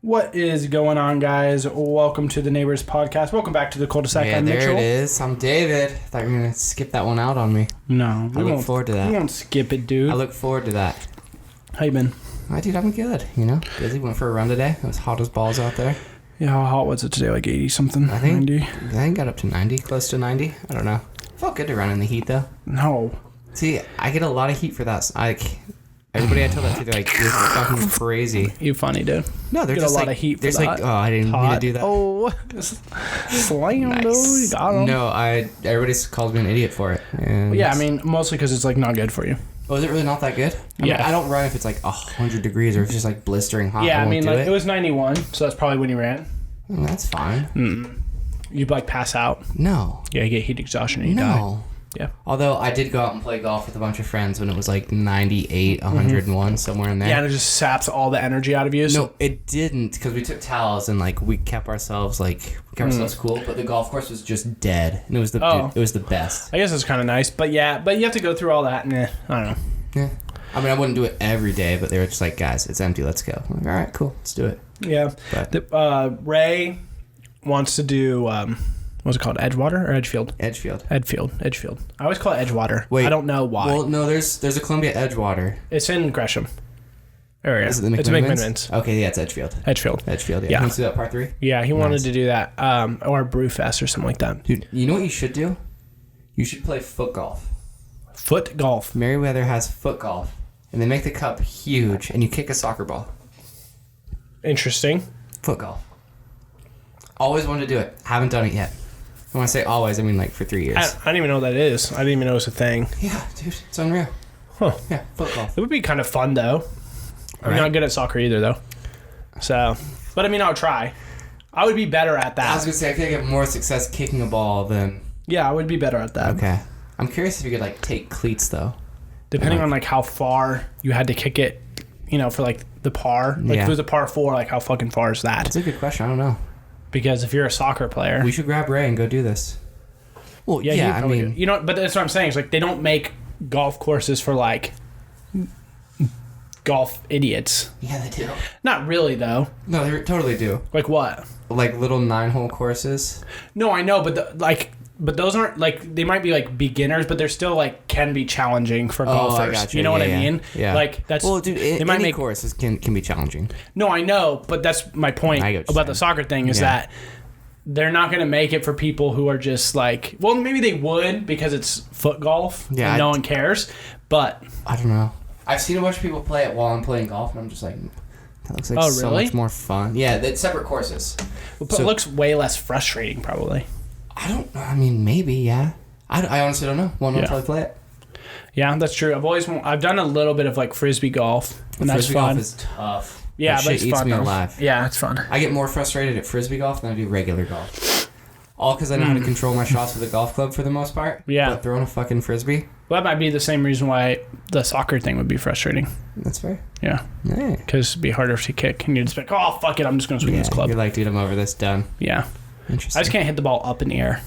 What is going on, guys? Welcome to the Neighbors Podcast. Welcome back to the cul-de-sac. Yeah, I'm there Mitchell. it is. I'm David. Thought you were going to skip that one out on me. No. I look forward to that. We won't skip it, dude. I look forward to that. How you been? Dude, I'm good. Busy. Went for a run today. It was hot as balls out there. Yeah, how hot was it today? Like 80-something? I think 90? I think got up to 90, close to 90. I don't know. Felt good to run in the heat, though. No. See, I get a lot of heat for that. Everybody I tell that to, they're like, you're fucking crazy. You funny, dude. No, they're Get just a lot like, of heat for there's that. like, oh, I didn't mean to do that. Oh, slam, Nice. dude. You got him. No, everybody calls me an idiot for it. And Yeah, I mean, mostly because it's like not good for you. Oh, is it really not that good? I mean, I don't run if it's like 100 degrees or if it's just like blistering hot. Yeah, I mean, like it. it was 91, so that's probably when you ran. That's fine. You'd like pass out. No. Yeah, you get heat exhaustion and you die. No. Yeah. Although I did go out and play golf with a bunch of friends when it was like 98, 101, somewhere in there. Yeah, and it just saps all the energy out of you. So. No, it didn't, because we took towels and like we kept ourselves cool. But the golf course was just dead, and it was the best. I guess it's kind of nice, but you have to go through all that. And I don't know. Yeah. I mean, I wouldn't do it every day, but they were just like, guys, it's empty, let's go. I'm like, all right, cool, let's do it. Yeah. But Ray wants to do what's it called? Edgewater or Edgefield? Edgefield. I always call it Edgewater. Wait, I don't know why. Well, no, there's a Columbia Edgewater. It's in Gresham area. Is it the It's McMinnvins? Okay, yeah, it's Edgefield. Edgefield, yeah. Yeah. Wants to do that part 3? Yeah, he wanted to do that, or Brewfest or something like that. Dude, you know what you should do? You should play foot golf. Foot golf. Meriwether has foot golf, and they make the cup huge, and you kick a soccer ball. Interesting. Foot golf. Always wanted to do it. Haven't done it yet. When I say always, I mean like for 3 years. I don't even know what that is. I didn't even know it was a thing. Yeah, dude, it's unreal. Huh. Yeah, foot golf. It would be kind of fun, though. I'm Right. not good at soccer either, though. So, but I mean, I'll try. I would be better at that. I was gonna say I could get more success kicking a ball than. Yeah, I would be better at that. Okay. I'm curious if you could take cleats though. Depending on how far you had to kick it, for the par. If it was a par 4, how fucking far is that? That's a good question. I don't know. Because if you're a soccer player, We should grab Ray and go do this. Well, yeah, I mean, but that's what I'm saying. It's they don't make golf courses for golf idiots. yeah, they do. Not really, though. No, they totally do. Like what? Like little 9-hole courses. No, I know, but but those aren't they might be beginners, but they're still can be challenging for golfers. I gotcha. You know what I Yeah. mean? Yeah. That's Well, dude, they might any make courses can be challenging. No, I know, but that's my point I get what you're about the saying. soccer thing is that they're not going to make it for people who are just well, maybe they would because it's foot golf and no one cares, but I don't know. I've seen a bunch of people play it while I'm playing golf, and I'm just like, that looks like so much more fun. Yeah, it's separate courses. But it looks way less frustrating, probably. I don't know. I mean, maybe, yeah. I honestly don't know. Won't until I play it. Yeah, that's true. I've done a little bit of frisbee golf, and that's Frisbee fun. golf is tough. Yeah, that but shit it's eats fun. me alive. Yeah, it's fun. I get more frustrated at frisbee golf than I do regular golf. All because I know how to control my shots with a golf club for the most part. Yeah. But throwing a fucking frisbee. Well, that might be the same reason why the soccer thing would be frustrating. That's fair. Yeah. Yeah. Because it'd be harder to kick, and you'd just be like, oh, fuck it, I'm just going to swing this club. You're like, dude, I'm over this. Done. Yeah. Interesting. I just can't hit the ball up in the air.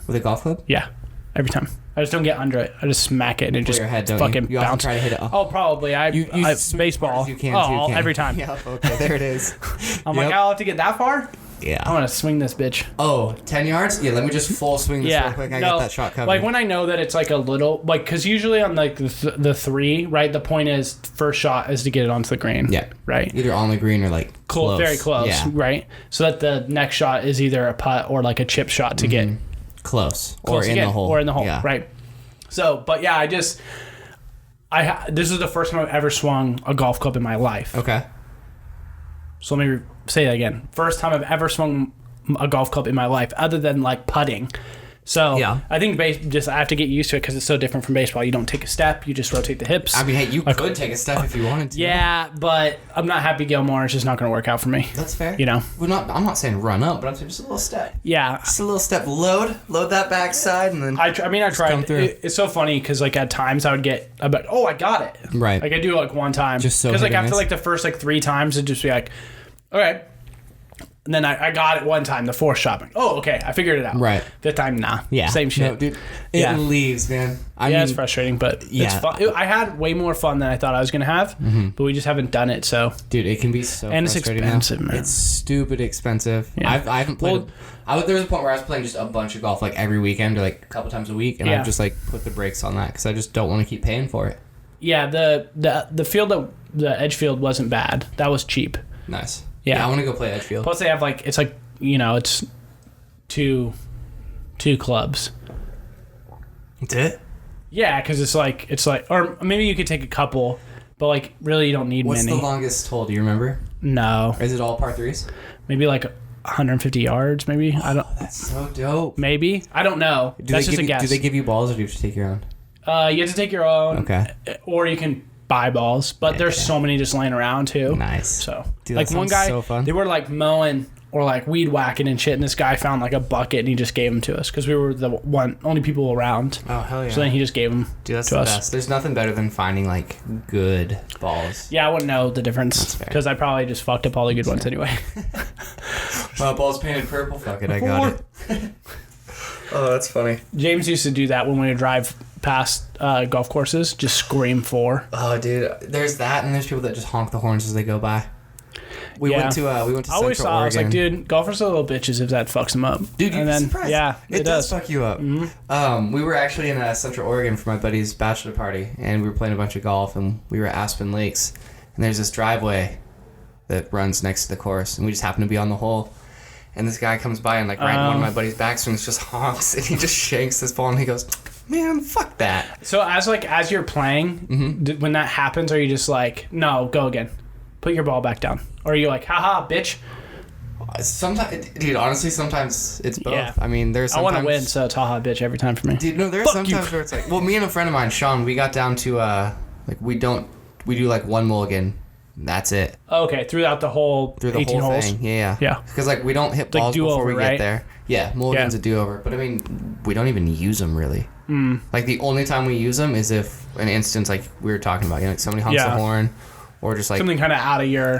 With a golf club? Yeah. Every time. I just don't get under it. I just smack it and it just your head, don't fucking you? You bounce. Try to hit it up. Oh, probably. You baseball. as you can, every time. Yeah, okay, there it is. I'm like, I'll have to get that far? Yeah. I'm going to swing this bitch. Oh, 10 yards? Yeah, let me just full swing this real quick. I got that shot covered. When I know that it's a little, because usually on the 3, right, the point is first shot is to get it onto the green. Yeah. Right? Either on the green or close. Very close, yeah. right? So that the next shot is either a putt or a chip shot to get close or in the hole. Or in the hole, yeah. right? So, but yeah, this is the first time I've ever swung a golf club in my life. Okay. So let me say that again. First time I've ever swung a golf club in my life, other than putting. So I think I have to get used to it because it's so different from baseball. You don't take a step; you just rotate the hips. I mean, hey, you could take a step if you wanted to. Yeah, but I'm not Happy Gilmore. It's just not going to work out for me. That's fair. I'm not saying run up, but I'm saying just a little step. Yeah, just a little step. Load that backside, and then I tried. It's so funny because at times I would get I got it. Right. I do one time. Just so because after miss. the first 3 times it'd just be okay. And then I got it one time, the fourth shot. Like, oh, okay, I figured it out. Right. Fifth time, nah. Yeah. Same shit. No, dude, it leaves, man. I mean, it's frustrating, but it's fun. I had way more fun than I thought I was going to have, but we just haven't done it, so. Dude, it can be so and frustrating. And it's expensive, man. It's stupid expensive. Yeah. I haven't played... there was a point where I was playing just a bunch of golf, like, every weekend or, like, a couple times a week, and I've just, like, put the brakes on that because I just don't want to keep paying for it. Yeah, the field, the edge field wasn't bad. That was cheap. Nice. Yeah, I want to go play Edgefield. Plus, they have it's it's two clubs. That's it? Yeah, because it's like, or maybe you could take a couple, but like really you don't need many. What's the longest hole? Do you remember? No. Or is it all par threes? Maybe like 150 yards. Maybe I don't. That's so dope. Maybe I don't know. That's just a guess. Do they give you balls, or do you have to take your own? You have to take your own. Okay. Or you can buy balls, but there's so many just laying around too. Nice. So dude, like one guy, so fun. they were like mowing or like weed whacking and shit, and this guy found like a bucket and he just gave them to us because we were the only people around. Oh hell yeah! So then he just gave them to us. Best. There's nothing better than finding like good balls. Yeah, I wouldn't know the difference because I probably just fucked up all the good ones anyway. Well, balls painted purple. Fuck it, I got it. Oh, that's funny. James used to do that when we would drive past golf courses, just scream 4. Oh, dude, there's that, and there's people that just honk the horns as they go by. We went to I always Central thought, I was like, Oregon. dude, golfers are little bitches if that fucks them up. Dude, you'd be surprised. Yeah, it does fuck you up. Mm-hmm. We were actually in Central Oregon for my buddy's bachelor party, and we were playing a bunch of golf, and we were at Aspen Lakes, and there's this driveway that runs next to the course, and we just happened to be on the hole. And this guy comes by and like right in one of my buddy's backswings just honks and he just shanks this ball and he goes, man, fuck that. So as you're playing, when that happens, are you just like, no, go again, put your ball back down, or are you like, haha, bitch? Sometimes, dude, honestly, sometimes it's both. Yeah. I mean, there's sometimes... I want to win, so it's haha, bitch every time for me. Dude, no, there's sometimes where it's like, well, me and a friend of mine, Sean, we got down to we do like one mulligan. That's it. Okay, throughout the whole 18 whole holes. Thing. Yeah. Because like we don't hit balls before we right? get there. Yeah, mulligan's a do-over. But I mean, we don't even use them really. Like the only time we use them is if an instance like we were talking about, like somebody honks the horn, or just like something kind of out of your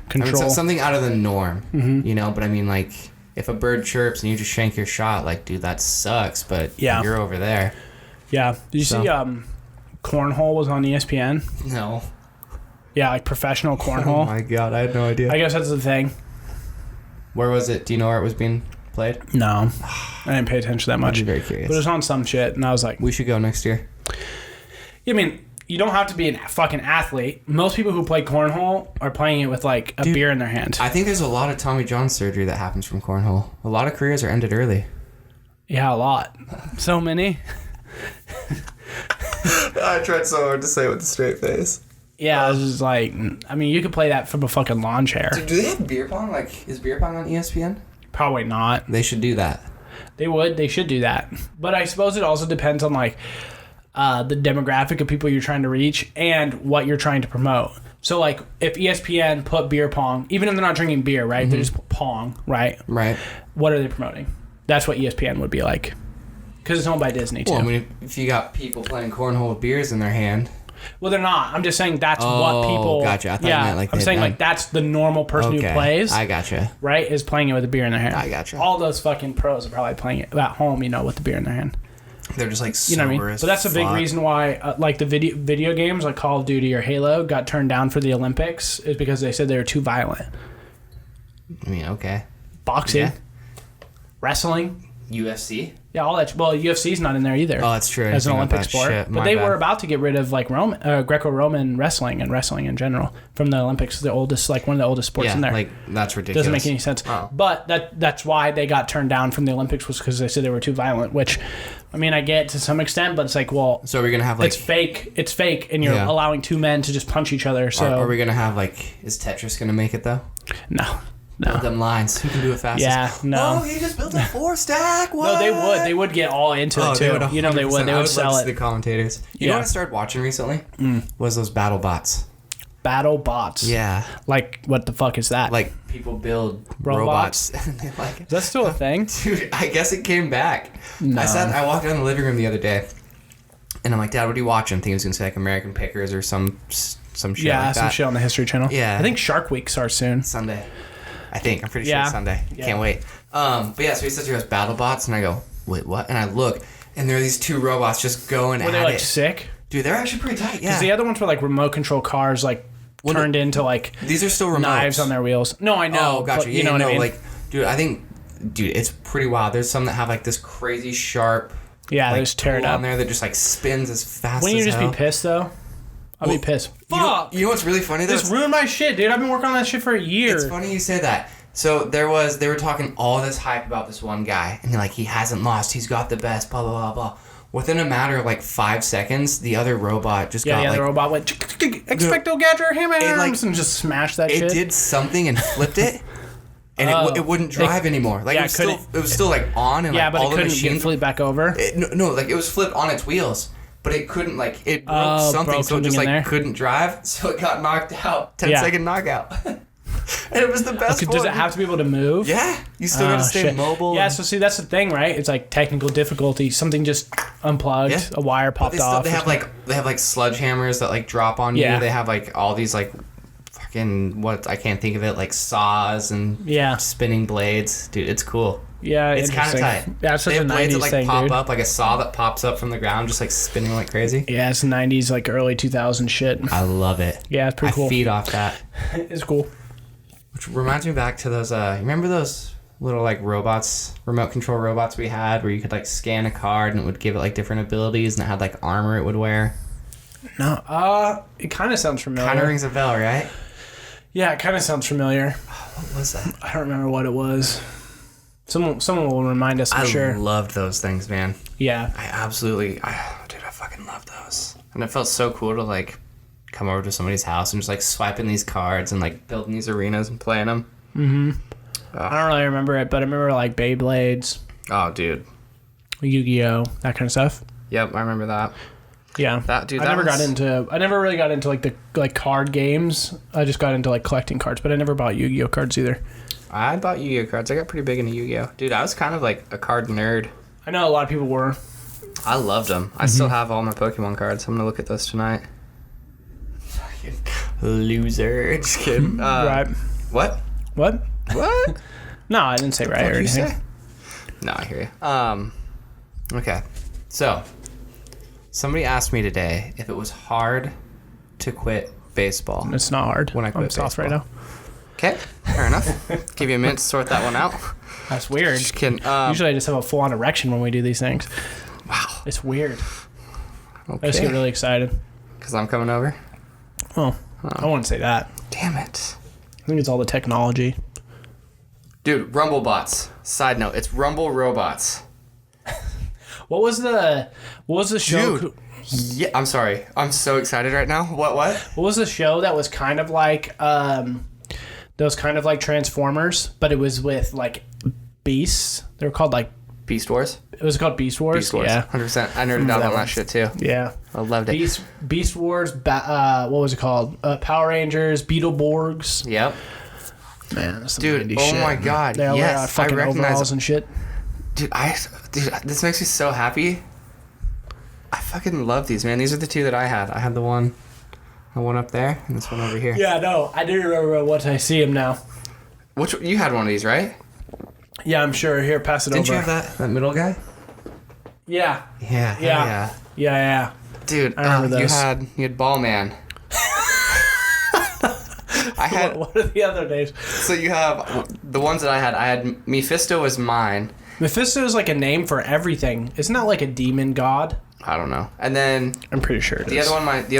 control. I mean, something out of the norm. But I mean, like if a bird chirps and you just shank your shot, like dude, that sucks. But you're over there. Yeah. Did you see Cornhole was on ESPN? No. Yeah, like professional cornhole. Oh my god, I had no idea. I guess that's the thing. Where was it? Do you know where it was being played? No. I didn't pay attention that much. I'm very curious. But it was on some shit, and I was like... We should go next year. I mean, you don't have to be a fucking athlete. Most people who play cornhole are playing it with, like, a beer in their hand. I think there's a lot of Tommy John surgery that happens from cornhole. A lot of careers are ended early. Yeah, a lot. So many. I tried so hard to say it with a straight face. Yeah, I was just like, I mean, you could play that from a fucking lawn chair. Dude, do they have beer pong? Like, is beer pong on ESPN? Probably not. They should do that. They should do that. But I suppose it also depends on, like, the demographic of people you're trying to reach and what you're trying to promote. So, like, if ESPN put beer pong, even if they're not drinking beer, right? They just put pong, right? Right. What are they promoting? That's what ESPN would be like. Because it's owned by Disney, too. Well, I mean, if you got people playing cornhole with beers in their hand... Well, they're not. I'm just saying that's what people... Gotcha. I thought you meant like I'm saying like that's the normal person who plays. I gotcha. Right? Is playing it with a beer in their hand. I gotcha. All those fucking pros are probably playing it at home, with the beer in their hand. They're just like sober, you know what I mean? But that's a big reason why like the video games like Call of Duty or Halo got turned down for the Olympics is because they said they were too violent. I mean, okay. Boxing. Wrestling. UFC? Yeah, all that. Well, UFC's not in there either. Oh, that's true. As an Olympic sport. But they were about to get rid of like Greco-Roman wrestling and wrestling in general from the Olympics. The oldest, like one of the oldest sports in there. Like that's ridiculous. Doesn't make any sense. Oh. But that's why they got turned down from the Olympics was because they said they were too violent. Which, I mean, I get to some extent, but it's like, well, so we're gonna have like it's fake, and you're allowing two men to just punch each other. So are we gonna have like is Tetris gonna make it though? No. Build them lines. Who can do it fastest? Yeah, no. Oh, he just built a 4-stack. What? No, they would. They would get all into it too. They would they would. They would sell it. The commentators. You know what I started watching recently? Was those battle bots. Battle bots. Yeah. Like what the fuck is that? Like people build robots. And they like. Is that still a thing? Dude, I guess it came back. No. I walked down the living room the other day, and I'm like, Dad, what are you watching? I think he was gonna say like American Pickers or some shit. Yeah, like some that. shit on the History Channel. Yeah. I think Shark Week starts soon. Sunday. I think. I'm pretty sure it's Sunday. Yeah. Can't wait. But yeah, so he says he has BattleBots, and I go, wait, what? And I look, and there are these 2 robots just going at it. Were they like sick? Dude, they're actually pretty tight, yeah. Because the other ones were like remote control cars, like turned into like these are still remotes. Knives on their wheels. No, I know. Oh, gotcha. But you know what I mean? Like, dude, I think, it's pretty wild. There's some that have like this crazy sharp. Yeah, like, they just tear it up on there that just like spins as fast as hell. Wouldn't you just be pissed though? I'll be pissed. Fuck! You know what's really funny though? This ruined my shit, dude. I've been working on that shit for a year. It's funny you say that. So they were talking all this hype about this one guy, and they're like, he hasn't lost, he's got the best, blah blah blah blah. Within a matter of like 5 seconds, the other robot just got the robot went expecto gadget hammer and just smashed that shit. It did something and flipped it. And it wouldn't drive anymore. Like it was still like on and like all the machines. Couldn't flip back over. No, like it was flipped on its wheels, but it couldn't like it broke something, so it just like couldn't drive, so it got knocked out. 10-second knockout. And it was the best one. Does it have to be able to move? Yeah, you still gotta stay mobile. Yeah, so see that's the thing, right? It's like technical difficulty. Something just unplugged, a wire popped off. They have like sledgehammers that like drop on you. They have like all these like I can't think of it, like saws and spinning blades. Dude, it's cool. Yeah, it's kind of tight. Yeah, it's such they a have blades 90s that like thing, pop dude. up, like a saw that pops up from the ground, just like spinning like crazy. Yeah, it's 90s, like early 2000s shit. I love it. Yeah, it's pretty cool. I feed off that. It's cool. Which reminds me back to those, you remember those little like robots, remote control robots we had where you could like scan a card and it would give it like different abilities and it had like armor it would wear? No. It kind of sounds familiar. Kind of rings a bell, right? Yeah, it kind of sounds familiar. What was that? I don't remember what it was. Someone will remind us for sure. I loved those things, man. Yeah. I fucking loved those. And it felt so cool to like come over to somebody's house and just like swiping these cards and like building these arenas and playing them. Mm-hmm. I don't really remember it, but I remember like Beyblades. Oh, dude. Yu-Gi-Oh, that kind of stuff. Yep, I remember that. Yeah, I never really got into like the card games. I just got into like collecting cards, but I never bought Yu-Gi-Oh cards either. I bought Yu-Gi-Oh cards. I got pretty big into Yu-Gi-Oh. Dude, I was kind of like a card nerd. I know a lot of people were. I loved them. I still have all my Pokemon cards. I'm gonna look at those tonight. Loser. Just kidding. Right. What? What? What? No, I didn't say right or anything. No, I hear you. Okay. So, somebody asked me today if it was hard to quit baseball. It's not hard. When I quit baseball. I'm soft right now. Okay, fair enough. Give you a minute to sort that one out. That's weird. Just kidding. Usually I just have a full-on erection when we do these things. Wow. It's weird. Okay. I just get really excited. Because I'm coming over? Oh, I wouldn't say that. Damn it. I think it's all the technology. Dude, Rumble bots. Side note, it's Rumble robots. What was the show? Dude. Yeah, I'm sorry. I'm so excited right now. What? What was the show that was kind of like those kind of like Transformers, but it was with like beasts? They were called like Beast Wars? It was called Beast Wars? Beast Wars. Yeah. 100%. I nerded out on that shit too. Yeah. I loved it. Beast Wars, what was it called? Power Rangers, Beetleborgs. Yep. Man, that's some dude, shit. My God. They all yes, fucking I recognize overalls and shit. Dude, this makes me so happy. I fucking love these, man. These are the two that I had. I had the one up there and this one over here. Yeah, no, I do remember what I see him now. You had one of these, right? Yeah, I'm sure. Here, pass it over. Didn't you have that middle guy? Yeah. Yeah. Dude, I remember those. You had Ball Man. What are the other names? So you have the ones that I had Mephisto was mine. Mephisto is like a name for everything. Isn't that like a demon god? I don't know. And then I'm pretty sure it the is. other one, the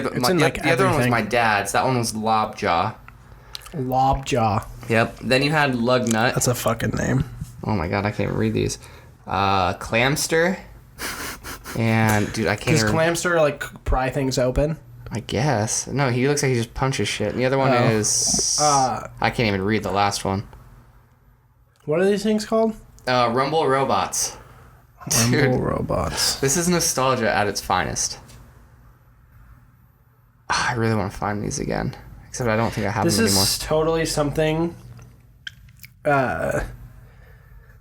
other one was my dad's. That one was Lobjaw. Lobjaw. Yep. Then you had Lugnut. That's a fucking name. Oh my God, I can't even read these. Clamster. And dude, I can't. Does Clamster like pry things open? I guess. No, he looks like he just punches shit. And the other one is I can't even read the last one. What are these things called? Rumble Robots. Rumble Robots. This is nostalgia at its finest. I really want to find these again. Except I don't think I have them anymore. This is totally something that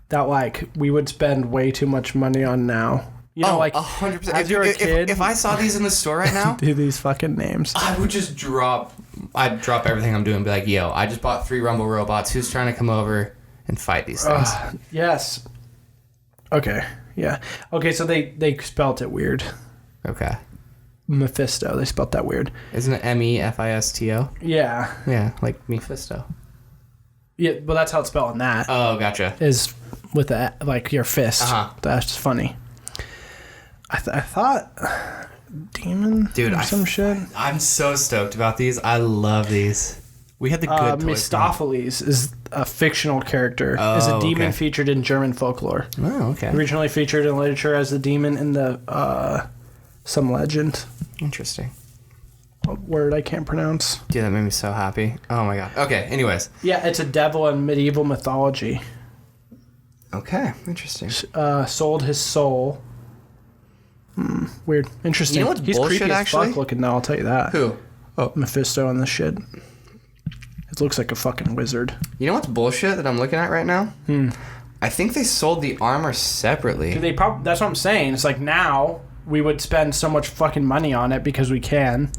like we would spend way too much money on now. You know, like 100%. As you're a kid, if I saw these in the store right now, do these fucking names. I would just drop I'd drop everything I'm doing and be like, yo, I just bought 3 Rumble robots. Who's trying to come over and fight these things? Yes. Okay. Yeah. Okay, so they spelt it weird. Okay. Mephisto. They spelt that weird. Isn't it Mefisto? Yeah. Yeah, like Mephisto. Yeah, but that's how it's spelled in that. Oh, gotcha. Is with the, like your fist. That's funny. I thought demon, dude, or some shit. I'm so stoked about these. I love these. We had the good toys. Mephistopheles is a fictional character. Is a demon featured in German folklore. Oh, okay. Originally featured in literature as the demon in the some legend. Interesting. A word I can't pronounce. Dude, that made me so happy. Oh my god. Okay, anyways. Yeah, it's a devil in medieval mythology. Okay, interesting. Sold his soul. Weird. Interesting. You know what's He's bullshit, creepy as actually? fuck looking though, I'll tell you that. Who? Oh, Mephisto and the shit. It looks like a fucking wizard. You know what's bullshit that I'm looking at right now? I think they sold the armor separately. That's what I'm saying. It's like now we would spend so much fucking money on it because we can.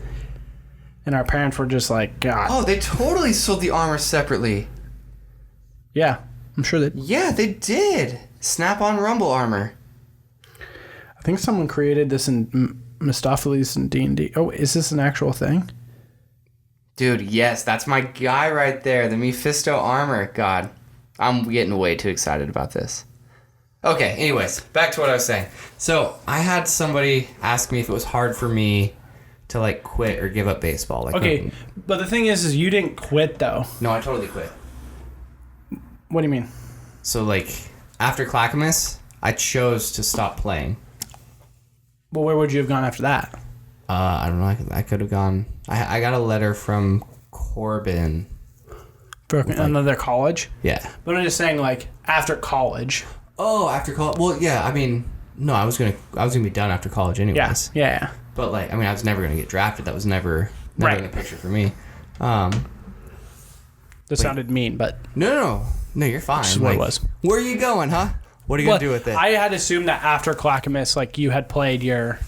And our parents were just like, God. Oh, they totally sold the armor separately. Yeah, I'm sure that. Yeah, they did. Snap-on Rumble armor. I think someone created this in Mephistopheles and D&D. Oh, is this an actual thing? Dude, yes, that's my guy right there. The Mephisto armor. God, I'm getting way too excited about this. Okay, anyways, back to what I was saying. So, I had somebody ask me if it was hard for me to, like, quit or give up baseball. Like, okay, but the thing is you didn't quit, though. No, I totally quit. What do you mean? So, like, after Clackamas, I chose to stop playing. Well, where would you have gone after that? I don't know. I could have gone... I got a letter from Corbin. For another college? Yeah. But I'm just saying, like, after college. Oh, after college? Well, yeah, I mean... No, I was gonna be done after college anyways. Yeah. But, like, I mean, I was never gonna get drafted. That was never in the picture for me. That sounded mean, but... No, you're fine. This is what it was. Where are you going, huh? What are you gonna do with it? I had assumed that after Clackamas, like, you had played your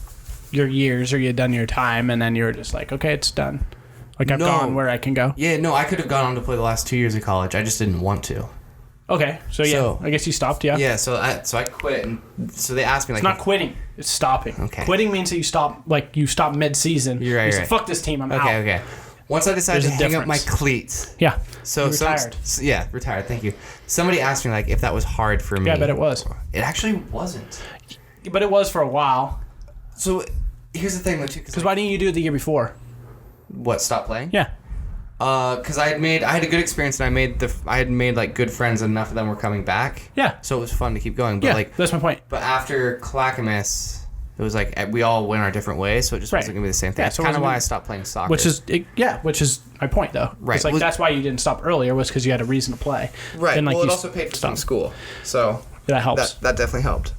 years or you had done your time, and then you were just like, okay, it's done. Like, I've gone where I can go. Yeah, no, I could have gone on to play the last 2 years of college. I just didn't want to. Okay, so I guess you stopped, yeah? Yeah, so I quit, and so they asked me, like... It's not quitting, it's stopping. Okay. Quitting means that you stop mid-season. You're right, you say, fuck this team, I'm out. Okay. Once I decided to hang up my cleats... Yeah, so you retired. Retired, thank you. Somebody asked me, like, if that was hard for me. Yeah, I bet it was. It actually wasn't. But it was for a while. So, here's the thing, though, too. Because why didn't you do it the year before? What, stop playing? Yeah. Because I had a good experience, and I had made like good friends, and enough of them were coming back. Yeah. So it was fun to keep going. But like, that's my point. But after Clackamas, it was like we all went our different ways, so it just wasn't gonna be the same thing. That's kind of why I stopped playing soccer. Which is my point, though. Right. It's like that's why you didn't stop earlier, was because you had a reason to play. Right. And, like, well, it also paid for some school, so that helps. That definitely helped.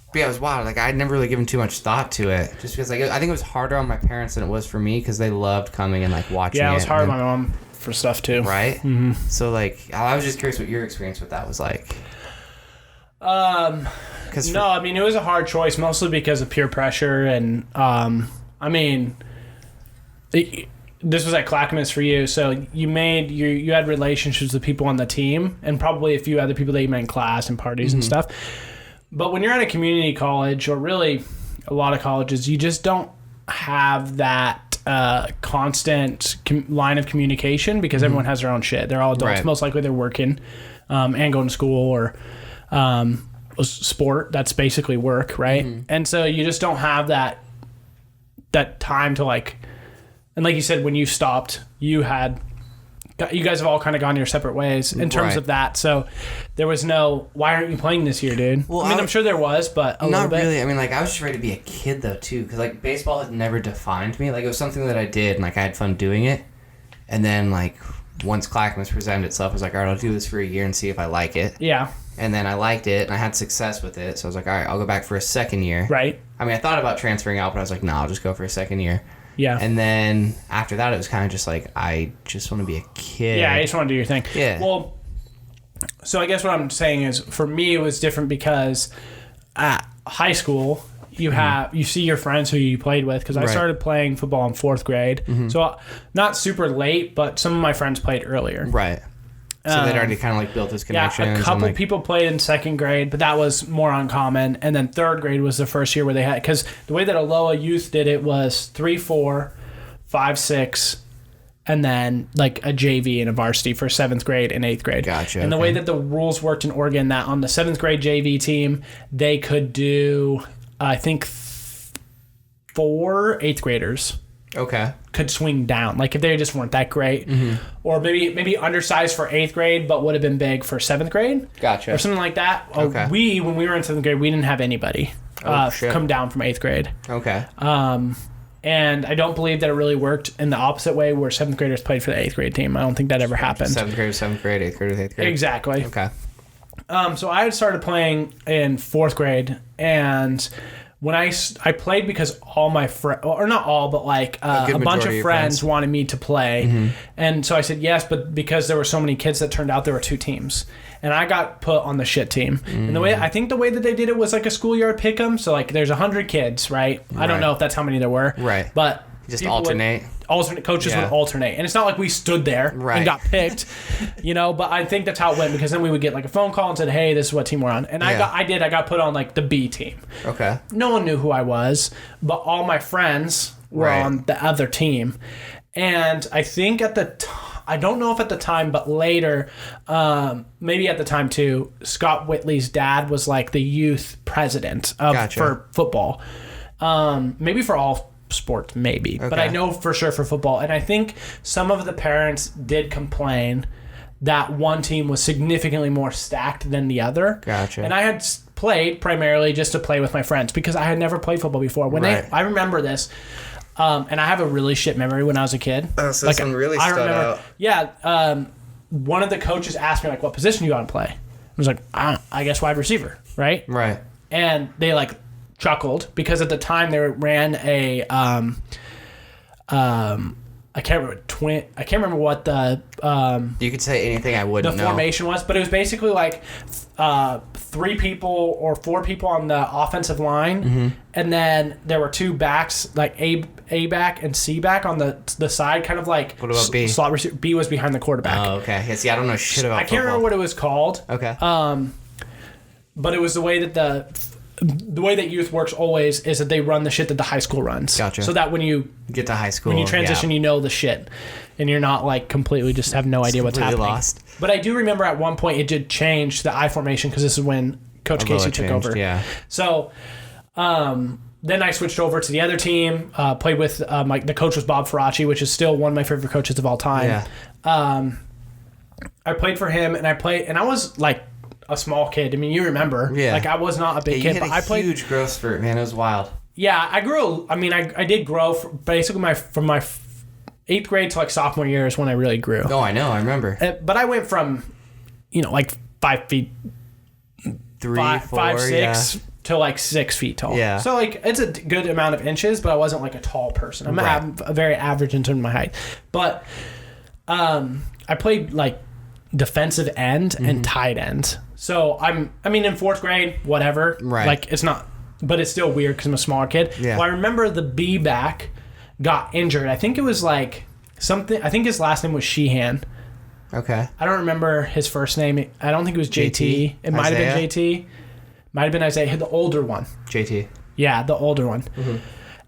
But yeah, it was wild. Like, I'd never really given too much thought to it, just because like I think it was harder on my parents than it was for me, because they loved coming and like watching. Yeah, it was hard on my mom for stuff too. Right. Mm-hmm. So like, I was just curious what your experience with that was like. No, I mean, it was a hard choice, mostly because of peer pressure, and I mean, this was at Clackamas for you, so you had relationships with people on the team, and probably a few other people that you met in class and parties and stuff. But when you're at a community college, or really a lot of colleges, you just don't have that constant line of communication, because everyone has their own shit. They're all adults. Right. Most likely they're working and going to school, or sport. That's basically work, right? And so you just don't have that time to like... And like you said, when you stopped, you guys have all kind of gone your separate ways in terms of that. So there was no, why aren't you playing this year, dude? Well, I mean, I'm sure there was, but not really. I mean, like, I was just ready to be a kid, though, too. Because, like, baseball had never defined me. Like, it was something that I did, and, like, I had fun doing it. And then, like, once Clackamas presented itself, I was like, all right, I'll do this for a year and see if I like it. Yeah. And then I liked it, and I had success with it. So I was like, all right, I'll go back for a second year. Right. I mean, I thought about transferring out, but I was like, no, I'll just go for a second year. Yeah. And then after that, it was kind of just like, I just want to be a kid. Yeah, I just want to do your thing. Yeah. Well, so I guess what I'm saying is, for me, it was different because at high school, you see your friends who you played with, because I started playing football in 4th grade. So not super late, but some of my friends played earlier. Right. So they'd already kind of like built this connection. Yeah, a couple people played in 2nd grade, but that was more uncommon. And then 3rd grade was the first year where they had, because the way that Aloha Youth did it was 3-4, 5-6, and then like a JV and a varsity for 7th grade and 8th grade. Gotcha. And the way that the rules worked in Oregon, that on the 7th grade JV team, they could do, I think, 4 8th graders. Okay. Could swing down, like if they just weren't that great, or maybe undersized for 8th grade, but would have been big for 7th grade. Gotcha. Or something like that. Okay. When we were in 7th grade, we didn't have anybody come down from 8th grade. Okay. And I don't believe that it really worked in the opposite way, where 7th graders played for the 8th grade team. I don't think that ever happened. 7th grade, 7th grade, 8th grade, 8th grade. Exactly. Okay. So I had started playing in 4th grade, and when I played because all my friends, or not all, but like a bunch of friends wanted me to play. And so I said yes, but because there were so many kids that turned out, there were 2 teams. And I got put on the shit team. And I think the way that they did it was like a schoolyard pick'em. So like there's 100 kids, right? I don't know if that's how many there were. Right. But just alternate. Coaches would alternate, and it's not like we stood there and got picked, but I think that's how it went, because then we would get like a phone call and said, hey, this is what team we're on, and I got put on like the B team. Okay. No one knew who I was, but all my friends were on the other team. And I think at the I don't know if at the time, but later, maybe at the time too, Scott Whitley's dad was like the youth president for football, maybe for all sports, maybe. Okay. But I know for sure for football. And I think some of the parents did complain that one team was significantly more stacked than the other. Gotcha. And I had played primarily just to play with my friends, because I had never played football before. I remember this, and I have a really shit memory when I was a kid. Oh, so like, something really stood out. Yeah. One of the coaches asked me, like, what position you want to play? I was like, I guess wide receiver, right? Right. And they, like, chuckled, because at the time they ran a I can't remember what the you could say anything I wouldn't know. The formation was, but it was basically like 3 people or 4 people on the offensive line, and then there were 2 backs, like A back and C back on the side, kind of like. What about B? Slot receiver. B was behind the quarterback. Oh, okay. Yeah, see, I don't know shit about. I can't remember what it was called. Okay. But it was the way that the way that youth works always is that they run the shit that the high school runs. Gotcha. So that when you get to high school, when you transition, you know the shit, and you're not like completely just have no idea what's happening. Lost. But I do remember at one point it did change to the I formation, because this is when Coach Casey took over. Yeah. So then I switched over to the other team. Played with the coach was Bob Faraci, which is still one of my favorite coaches of all time. Yeah. I played for him, and I was like a small kid. I mean, you remember. Yeah. Like, I was not a big kid, but I played. Huge growth spurt, man. It was wild. Yeah, I grew. I mean, I did grow basically from my 8th grade to like sophomore year is when I really grew. Oh, I know. I remember. But I went from, like 5 feet, 3, 4, 6 to like 6 feet tall. Yeah. So like it's a good amount of inches, but I wasn't like a tall person. I'm a very average in terms of my height. But I played like defensive end and tight end. So in 4th grade, whatever. Right. Like it's not, but it's still weird because I'm a smaller kid. Yeah. Well, I remember the B back got injured. I think it was like something. I think his last name was Sheehan. Okay. I don't remember his first name. I don't think it was JT. It might have been JT. Might have been Isaiah, the older one. JT. Yeah, the older one. Mm-hmm.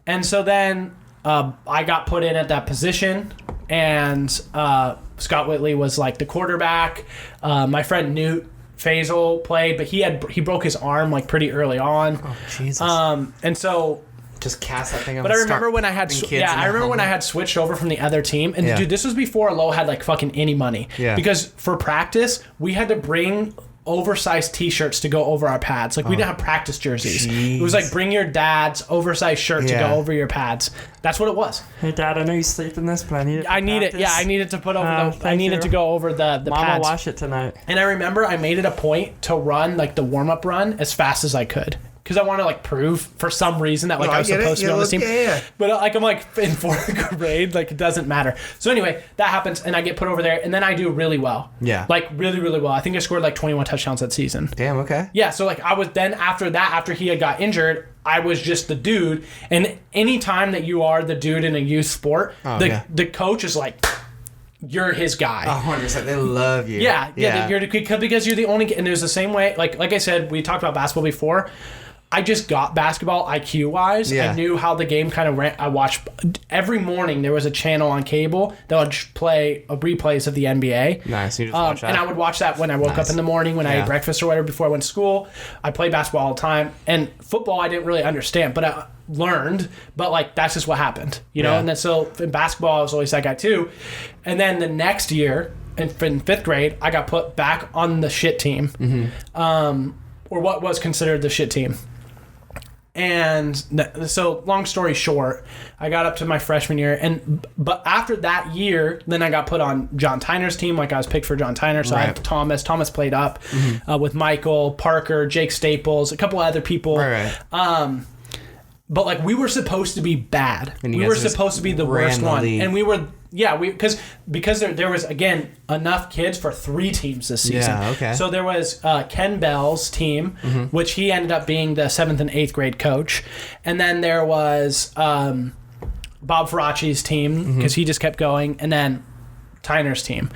And so then I got put in at that position, and Scott Whitley was like the quarterback. My friend Newt Faisal played, but he broke his arm like pretty early on. Oh Jesus! And so just cast that thing up. But I remember when I had when I had switched over from the other team, and dude, this was before Lowe had like fucking any money. Yeah. Because for practice, we had to bring oversized t-shirts to go over our pads. Like we didn't have practice jerseys. Jeez. It was like bring your dad's oversized shirt to go over your pads. That's what it was. Hey Dad, I know you sleep in this, but I need it. I need practice. it. Yeah, I needed to put over I needed to go over the Mama pads. wash it tonight. And I remember I made it a point to run like the warm-up run as fast as I could. because I want to like prove for some reason that like I was supposed to be on this team. But like I'm like in 4th grade, like it doesn't matter. So anyway, that happens, and I get put over there, and then I do really well. Yeah. Like really, really well. I think I scored like 21 touchdowns that season. Damn. Okay. Yeah. So like I was then after he had got injured, I was just the dude. And any time that you are the dude in a youth sport, the coach is like, you're his guy. 100%. They love you. Yeah. Because you're the only. And it was the same way. Like I said, we talked about basketball before. I just got basketball IQ wise. I knew how the game kind of ran. I watched every morning. There was a channel on cable that would play replays of the NBA. Nice. You just watch that. And I would watch that when I woke up in the morning, when I ate breakfast or whatever before I went to school. I played basketball all the time. And football, I didn't really understand, but I learned. But like that's just what happened, you know. And then so in basketball, I was always that guy too. And then the next year in 5th grade, I got put back on the shit team, or what was considered the shit team. And so, long story short, I got up to my freshman year, but after that year, then I got put on John Tyner's team. Like I was picked for John Tyner, so I had Thomas. Thomas played up with Michael, Parker, Jake Staples, a couple other people. But like we were supposed to be bad. We were supposed to be the worst one, and we were. Yeah, because there was again enough kids for 3 teams this season. Yeah, okay. So there was Ken Bell's team, which he ended up being the 7th and 8th grade coach, and then there was Bob Faraci's team because he just kept going, and then Tyner's team,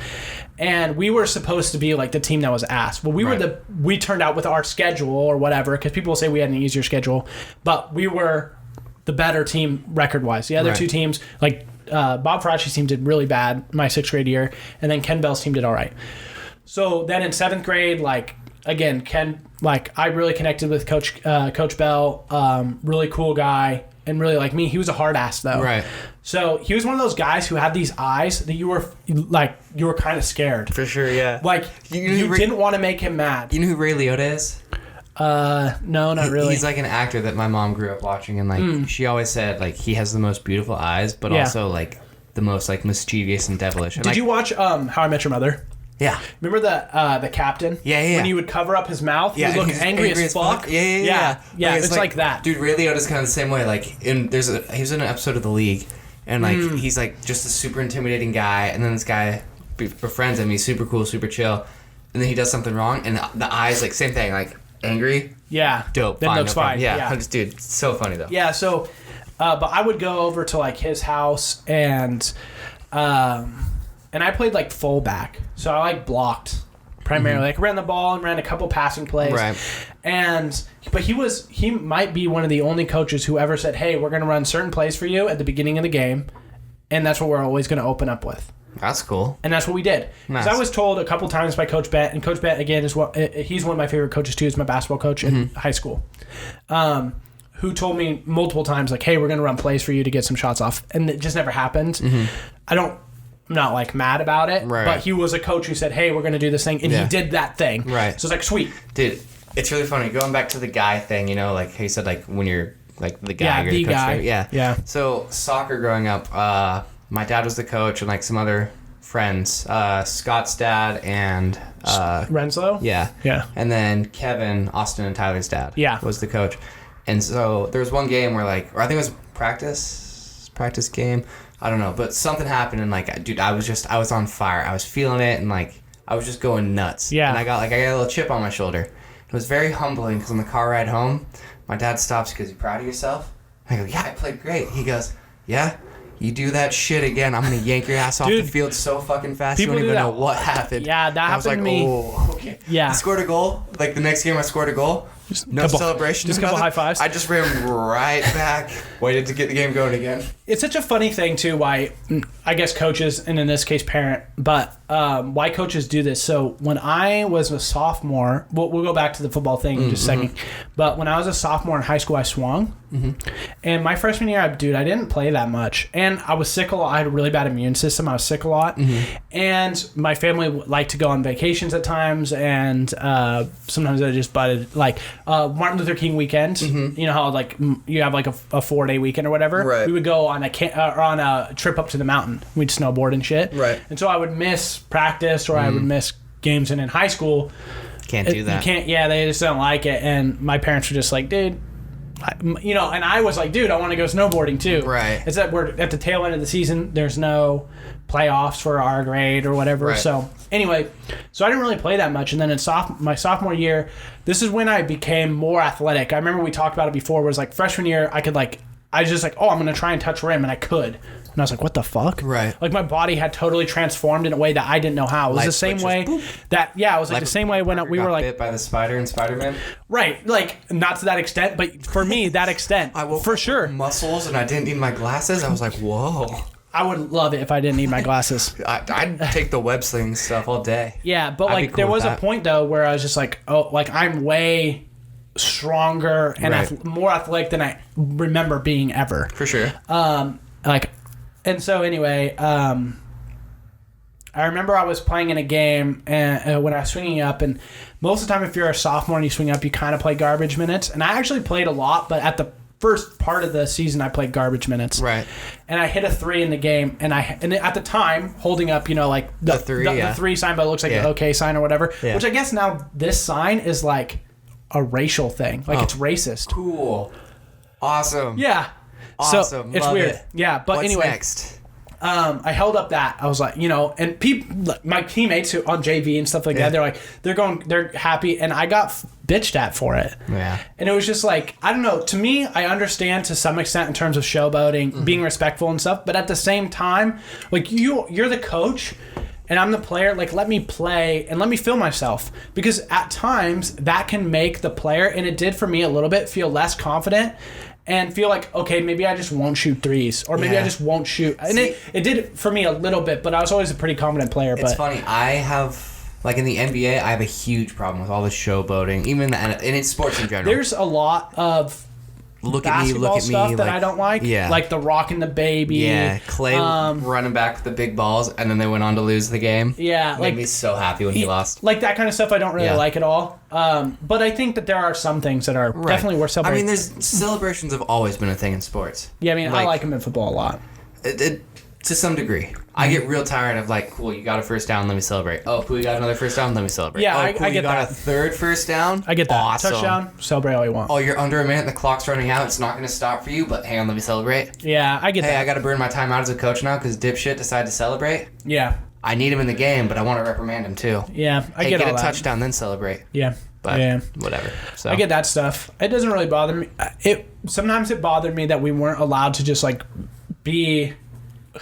and we were supposed to be like the team that was asked. Well, we turned out with our schedule or whatever because people will say we had an easier schedule, but we were the better team record wise. The other 2 teams like. Bob Faraci's team did really bad my 6th grade year, and then Ken Bell's team did all right. So then in 7th grade, like again, Ken, like I really connected with Coach Bell, really cool guy, and really like me. He was a hard ass though. Right. So he was one of those guys who had these eyes that you were kind of scared. For sure, yeah. Like you didn't want to make him mad. You know who Ray Liotta is? No, not really. He's like an actor that my mom grew up watching, and like she always said like he has the most beautiful eyes, but also like the most like mischievous and devilish. And, Did you watch How I Met Your Mother? Yeah. Remember the captain? Yeah. When he would cover up his mouth, he would look angry as fuck. Yeah. It's like that. Dude, Ray Liotta's kind of the same way. Like he was in an episode of The League, and like he's like just a super intimidating guy, and then this guy befriends him. He's super cool, super chill, and then he does something wrong, and the eyes like same thing, like angry. Yeah. Dope. That looks fine. Yeah. Dude, it's so funny though. Yeah. So, but I would go over to like his house and I played like fullback, so I like blocked primarily. Like ran the ball and ran a couple passing plays. Right. But he might be one of the only coaches who ever said, "Hey, we're going to run certain plays for you at the beginning of the game, and that's what we're always going to open up with." That's cool. And that's what we did. Because I was told a couple times by Coach Bett, and Coach Bett, again, he's one of my favorite coaches, too. He's my basketball coach in high school, who told me multiple times, like, hey, we're going to run plays for you to get some shots off. And it just never happened. I'm not, like, mad about it. Right. But he was a coach who said, hey, we're going to do this thing. And he did that thing. Right. So it's like, sweet. Dude, it's really funny. Going back to the guy thing, you know, like he said, like, when you're, like, the guy. Yeah, the guy. Yeah. So, soccer growing up, my dad was the coach and, like, some other friends, Scott's dad and Renslow? Yeah. And then Kevin, Austin and Tyler's dad was the coach. And so there was one game where like, or I think it was practice game. I don't know, but something happened and like, dude, I was on fire. I was feeling it and like, I was just going nuts. Yeah. And I got a little chip on my shoulder. It was very humbling because on the car ride home, my dad stops because you proud of yourself? I go, yeah, I played great. He goes, yeah. You do that shit again, I'm going to yank your ass off the field so fucking fast you don't even know what happened. Yeah, that happened to me. Oh, okay. Yeah. I scored a goal. Like, the next game I scored a goal. No celebration. Just a couple high fives. I just ran right back. Waited to get the game going again. It's such a funny thing, too, why, I guess coaches, and in this case parent, but why coaches do this. So when I was a sophomore, we'll go back to the football thing in just a second, but when I was a sophomore in high school, I swung. And my freshman year, I didn't play that much. And I was sick a lot. I had a really bad immune system. I was sick a lot. And my family liked to go on vacations at times, and sometimes I just butted, like, Martin Luther King weekend. You know how like you have like a 4-day weekend or whatever. Right. We would go on a trip up to the mountain. We'd snowboard and shit. Right. And so I would miss practice or I would miss games. And in high school, Can't do that. You can't. Yeah, they just don't like it. And my parents were just like, dude. And I was like, dude, I want to go snowboarding too. Right. It's that we're at the tail end of the season. There's no playoffs for our grade or whatever. Right. So anyway, I didn't really play that much. And then in my sophomore year, this is when I became more athletic. I remember we talked about it before. Where it was like freshman year, I was just like, oh, I'm gonna try and touch rim, and I could. And I was like, what the fuck? Right. Like, my body had totally transformed in a way that I didn't know how. It was the same way that, it was like the same way when we were like... bit by the spider in Spider-Man? Right. Like, not to that extent, but for me, that extent. I woke for up sure. with muscles and I didn't need my glasses. I was like, whoa. I would love it if I didn't need my glasses. I'd take the web sling stuff all day. Yeah, but like, there was a point, though, where I was just like, oh, like, I'm way stronger and more athletic than I remember being ever. For sure. And so anyway, I remember I was playing in a game when I was swinging up, and most of the time if you're a sophomore and you swing up, you kind of play garbage minutes. And I actually played a lot, but at the first part of the season, I played garbage minutes. Right. And I hit a 3 in the game, and at the time, holding up, like the 3 sign, but it looks like the OK sign or whatever, which I guess now this sign is like a racial thing. Like, it's racist. Cool. Awesome. Yeah. Awesome. So it's Love weird. It. Yeah, but What's anyway. Next? I held up that. I was like, and people, my teammates who on JV and stuff like that, they're happy, and I got bitched at for it. Yeah. And it was just like, I don't know. To me, I understand to some extent in terms of showboating, being respectful and stuff, but at the same time, like, you're the coach, and I'm the player. Like, let me play and let me feel myself, because at times that can make the player, and it did for me a little bit, feel less confident. And feel like, okay, maybe I just won't shoot threes, or maybe I just won't shoot. And it did for me a little bit, but I was always a pretty confident player. It's funny. I have, like, in the NBA, I have a huge problem with all the showboating, even and it's sports in general. There's a lot of basketball stuff that I don't like. Yeah. Like the rocking the baby. Yeah. Clay running back the big balls, and then they went on to lose the game. Yeah. It made me so happy when he lost. Like, that kind of stuff I don't really like at all. But I think that there are some things that are definitely worth celebrating. I mean, celebrations have always been a thing in sports. Yeah, I mean, I like them in football a lot. To some degree. I get real tired of, like, cool, you got a first down, let me celebrate. Oh, cool, you got another first down, let me celebrate. Yeah, oh, I cool, get you got that. a third first down? I get that. Awesome. Touchdown, celebrate all you want. Oh, you're under a minute, the clock's running out, it's not going to stop for you, but hang on, let me celebrate. Yeah, I get that. Hey, I got to burn my time out as a coach now because dipshit decided to celebrate. Yeah. I need him in the game, but I want to reprimand him too. Yeah, I get all that. Get a touchdown, then celebrate. Yeah. But whatever. So I get that stuff. It doesn't really bother me. Sometimes it bothered me that we weren't allowed to just, like, be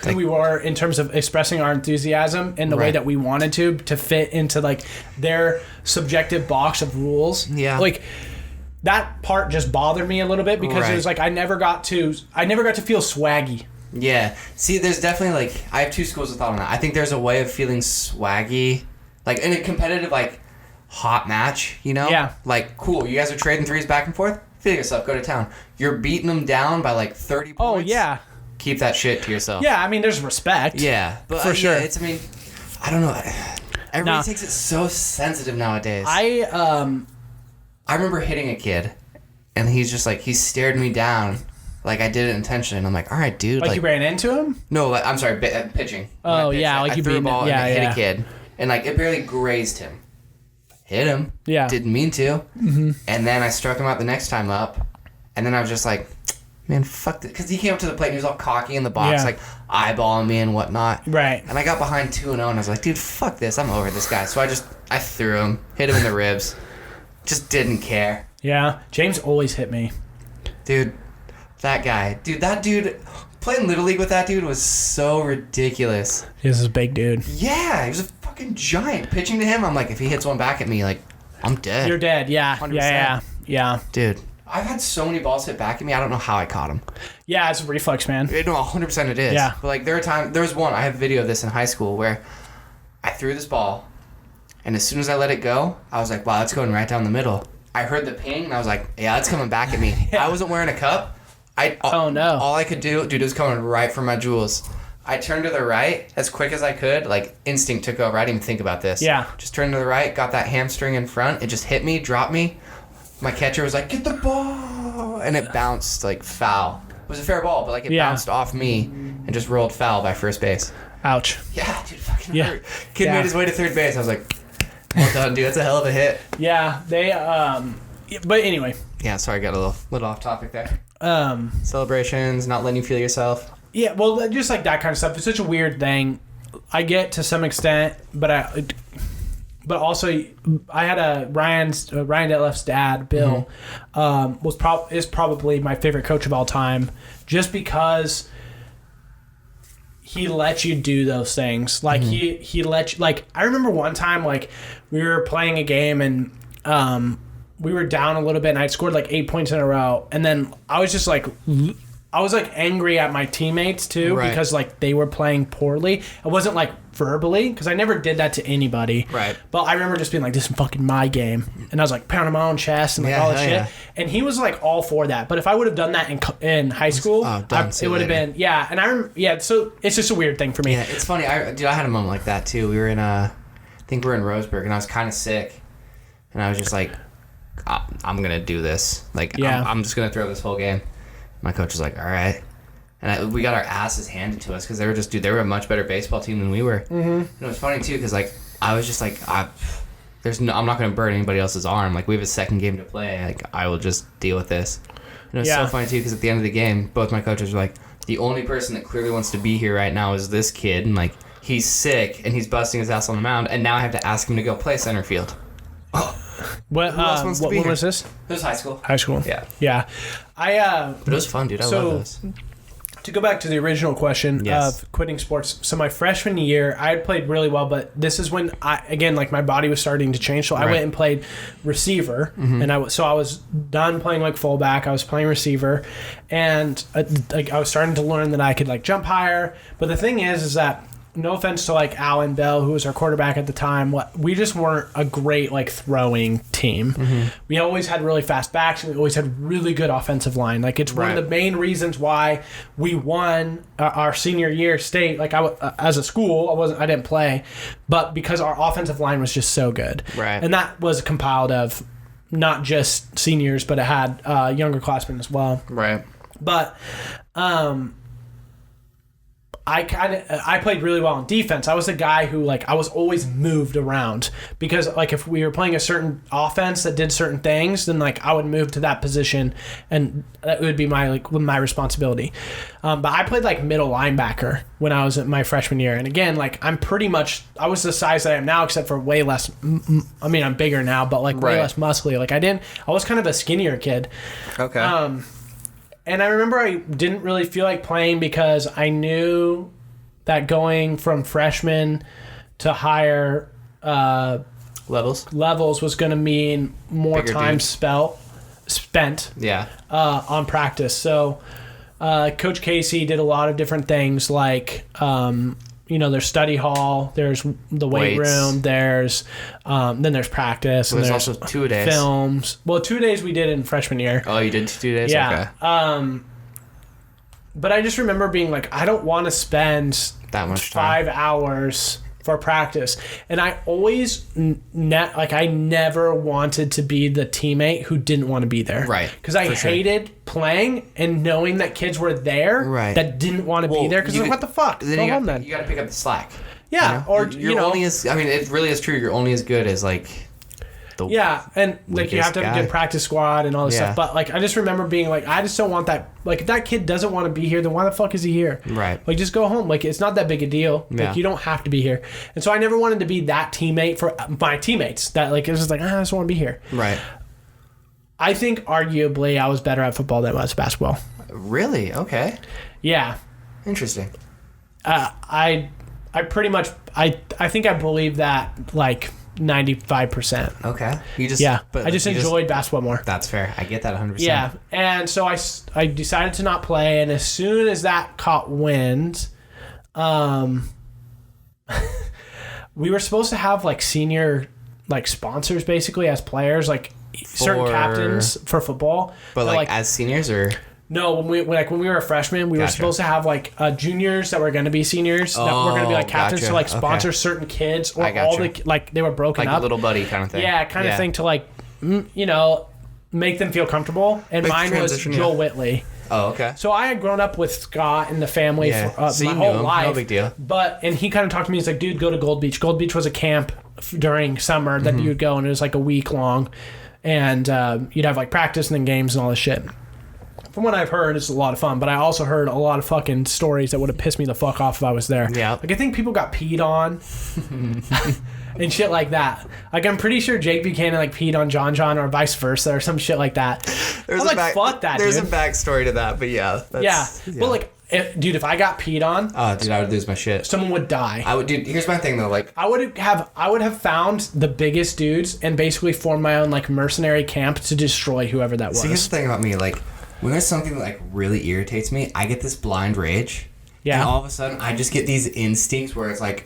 who we were in terms of expressing our enthusiasm in the way that we wanted to fit into, like, their subjective box of rules. Yeah. Like, that part just bothered me a little bit because it was like I never got to feel swaggy. Yeah. See, there's definitely, like, I have two schools of thought on that. I think there's a way of feeling swaggy, like, in a competitive, like, hot match, Yeah. Like, cool, you guys are trading threes back and forth? Feel yourself, go to town. You're beating them down by, like, 30 points. Oh, yeah. Keep that shit to yourself. Yeah, I mean, there's respect. Yeah. But for sure. I don't know. Everybody takes it so sensitive nowadays. I remember hitting a kid, and he's just, like, he stared me down. Like, I did it intentionally, and I'm like, all right, dude. Like you ran into him? No, like, I'm sorry, pitching. Oh, yeah, like I you threw beat a ball him. and hit a kid, and, like, it barely grazed him. Hit him. Yeah. Didn't mean to. Mm-hmm. And then I struck him out the next time up, and then I was just like, man, fuck this. Because he came up to the plate, and he was all cocky in the box, like, eyeballing me and whatnot. Right. And I got behind 2-0, and I was like, dude, fuck this. I'm over this guy. So I threw him, hit him in the ribs. Just didn't care. Yeah. James always hit me. Dude. That guy. Dude, playing Little League with that dude was so ridiculous. He's this big dude. Yeah, he was a fucking giant. Pitching to him, I'm like, if he hits one back at me, like, I'm dead. You're dead, yeah. 100%. Yeah. Dude, I've had so many balls hit back at me, I don't know how I caught him. Yeah, it's a reflex, man. No, 100% it is. Yeah. But, like, there was one, I have video of this in high school, where I threw this ball, and as soon as I let it go, I was like, wow, that's going right down the middle. I heard the ping, and I was like, yeah, that's coming back at me. I wasn't wearing a cup. Oh, no. All I could do, dude, it was coming right for my jewels. I turned to the right as quick as I could. Like, instinct took over. I didn't even think about this. Yeah. Just turned to the right, got that hamstring in front. It just hit me, dropped me. My catcher was like, get the ball. And it bounced, like, foul. It was a fair ball, but, like, it bounced off me and just rolled foul by first base. Ouch. Yeah, dude, fucking hurt. Kid made his way to third base. I was like, Well done, dude. That's a hell of a hit. Yeah, they but anyway. Yeah, sorry, I got a little off topic there. Celebrations, not letting you feel yourself. Yeah, well, just like that kind of stuff. It's such a weird thing. I get to some extent, but also I had a Ryan Detlef's dad, Bill, is probably my favorite coach of all time, just because he let you do those things. Like he let you, like, I remember one time, like, we were playing a game and we were down a little bit and I'd scored like 8 points in a row, and then I was just like angry at my teammates too, because like they were playing poorly. It wasn't like verbally, because I never did that to anybody. Right. But I remember just being like, this is fucking my game. And I was like pounding my own chest and like all this shit. Yeah. And he was like all for that. But if I would have done that in high school, it would have been, so it's just a weird thing for me. Yeah, it's funny. I had a moment like that too. We were in I think we were in Roseburg, and I was kind of sick. And I was just like, I'm going to do this. Like, I'm just going to throw this whole game. My coach was like, all right. And we got our asses handed to us because they were a much better baseball team than we were. Mm-hmm. And it was funny, too, because, like, I was just like, I'm not going to burn anybody else's arm. Like, we have a second game to play. Like, I will just deal with this. And it was so funny, too, because at the end of the game, both my coaches were like, the only person that clearly wants to be here right now is this kid. And, like, he's sick, and he's busting his ass on the mound, and now I have to ask him to go play center field. What when was this? It was high school. High school. Yeah. Yeah. But it was fun, dude. I love this. To go back to the original question of quitting sports, so my freshman year, I had played really well, but this is when my body was starting to change. So I went and played receiver, and I was done playing like fullback. I was playing receiver, and I was starting to learn that I could like jump higher. But the thing is that, no offense to like Alan Bell, who was our quarterback at the time, we just weren't a great like throwing team. We always had really fast backs, and we always had really good offensive line. Like, it's one of the main reasons why we won our senior year state. Like, as a school, I didn't play, but because our offensive line was just so good. Right. And that was compiled of not just seniors, but it had younger classmen as well. Right. But I played really well on defense. I was a guy who, like, I was always moved around, because like if we were playing a certain offense that did certain things, then like I would move to that position, and that would be my responsibility. But I played like middle linebacker when I was at my freshman year, and again, like I was the size that I am now, except for way less. I mean, I'm bigger now, but like way less muscly. Like I was kind of a skinnier kid. Okay. And I remember I didn't really feel like playing because I knew that going from freshman to higher levels was going to mean more bigger time spent on practice. So Coach Casey did a lot of different things, like there's study hall, there's the weight room, there's then there's practice, and there's also 2 days films. Well, 2 days we did in freshman year. Oh, you did 2 days? Yeah. Okay. But I just remember being like, I don't want to spend that much time. 5 hours for practice. And I always I never wanted to be the teammate who didn't want to be there. Right. Because I hated playing and knowing that kids were there that didn't want to be there, because like, what the fuck? Go home then. You got to pick up the slack. Yeah. Or you're only as, I mean, it really is true. You're only as good as like and like you have to have a good practice squad and all this stuff. But like I just remember being like, I just don't want that. Like, if that kid doesn't want to be here, then why the fuck is he here? Right. Like, just go home. Like, it's not that big a deal. Like, you don't have to be here. And so I never wanted to be that teammate for my teammates. That like, it was just like, I just want to be here. Right. I think arguably I was better at football than I was basketball. Really? Okay. Yeah. Interesting. I pretty much I think I believe that like 95%. Okay. I just enjoyed basketball more. That's fair. I get that 100%. Yeah. And so I decided to not play, and as soon as that caught wind, we were supposed to have like senior like sponsors basically as players, like certain captains for football. But like as seniors or? No, when we were a freshman, we were supposed to have like juniors that were going to be seniors that were going to be like captains to like sponsor certain kids, or all the like they were broken like up, a little buddy kind of thing. Yeah, kind of thing to like make them feel comfortable. And mine was Joel Whitley. Oh, okay. So I had grown up with Scott and the family for so my whole life. No big deal. And he kind of talked to me. He's like, dude, go to Gold Beach. Gold Beach was a camp during summer that you would go, and it was like a week long, and you'd have like practice and then games and all this shit. From what I've heard, it's a lot of fun, but I also heard a lot of fucking stories that would have pissed me the fuck off if I was there. Yeah. Like, I think people got peed on and shit like that. Like, I'm pretty sure Jake Buchanan, like, peed on John or vice versa or some shit like that. I'm like, fuck that, There's dude. a backstory to that, but yeah. Yeah. But, like, if I got peed on... Oh, dude, I would lose my shit. Someone would die. Dude, here's my thing, though. Like, I would have found the biggest dudes and basically formed my own, like, mercenary camp to destroy whoever that was. See, here's the thing about me, like... When there's something that, like, really irritates me, I get this blind rage. Yeah. And all of a sudden, I just get these instincts where it's like,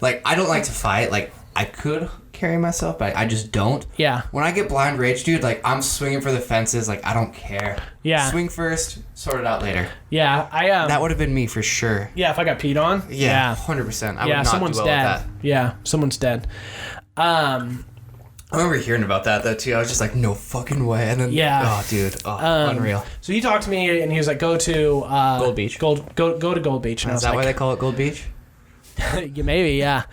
I don't like to fight. Like, I could carry myself, but I just don't. Yeah. When I get blind rage, dude, like, I'm swinging for the fences. Like, I don't care. Yeah. Swing first, sort it out later. Yeah, that would have been me for sure. Yeah, if I got peed on. Yeah. 100%. I would not someone's dwell dead. with that. Yeah, someone's dead. I remember hearing about that, though, too. I was just like, no fucking way. And then, oh, dude. Unreal. So he talked to me, and he was like, go to... Gold Beach. Go to Gold Beach. And Is that why they call it Gold Beach? Yeah, maybe, yeah.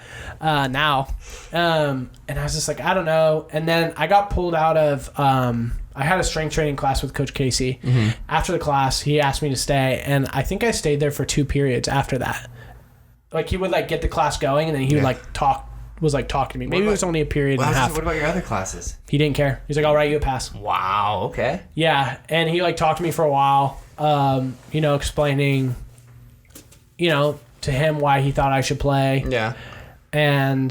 Now. And I was just like, I don't know. And then I got pulled out of... I had a strength training class with Coach Casey. Mm-hmm. After the class, he asked me to stay, and I think I stayed there for 2 periods after that. Like, he would, like, get the class going, and then he would, like, talk to me. Maybe it was only a period and a half. What about your other classes? He didn't care. He's like, I'll write you a pass. Wow, okay. Yeah, and he like talked to me for a while, explaining, to him why he thought I should play. Yeah. And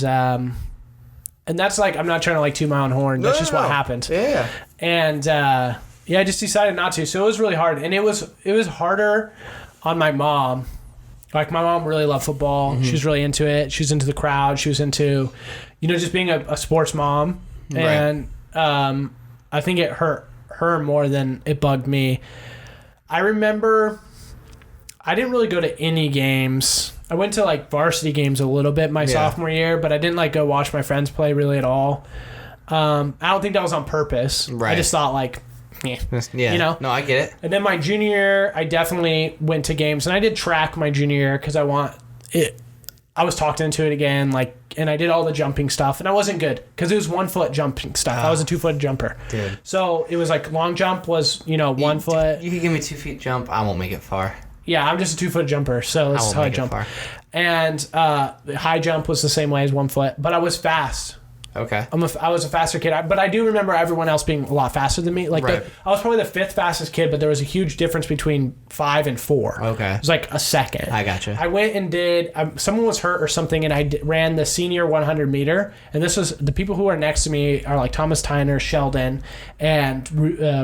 that's like, I'm not trying to like toot my own horn. That's just what happened. Yeah. And I just decided not to. So it was really hard. And it was harder on my mom. Like, my mom really loved football. Mm-hmm. She was really into it. She was into the crowd. She was into, just being a sports mom. Right. And I think it hurt her more than it bugged me. I remember I didn't really go to any games. I went to, like, varsity games a little bit my sophomore year, but I didn't, like, go watch my friends play really at all. I don't think that was on purpose. Right. I just thought, like... Yeah. No, I get it. And then my junior year, I definitely went to games, and I did track my junior year because I was talked into it again, like, and I did all the jumping stuff, and I wasn't good because it was 1 foot jumping stuff. I was a 2 foot jumper. Dude. So it was like long jump was 1 foot. You can give me 2 feet jump, I won't make it far. Yeah, I'm just a 2 foot jumper, so that's how I jump. Far. And high jump was the same way as 1 foot, but I was fast. Okay. I was a faster kid, but I do remember everyone else being a lot faster than me. Like, I was probably the 5th fastest kid, but there was a huge difference between 5 and 4. Okay. It was like a second. I gotcha. I went and did, someone was hurt or something, and I ran the senior 100 meter, and this was, the people who are next to me are like Thomas Tyner, Sheldon, and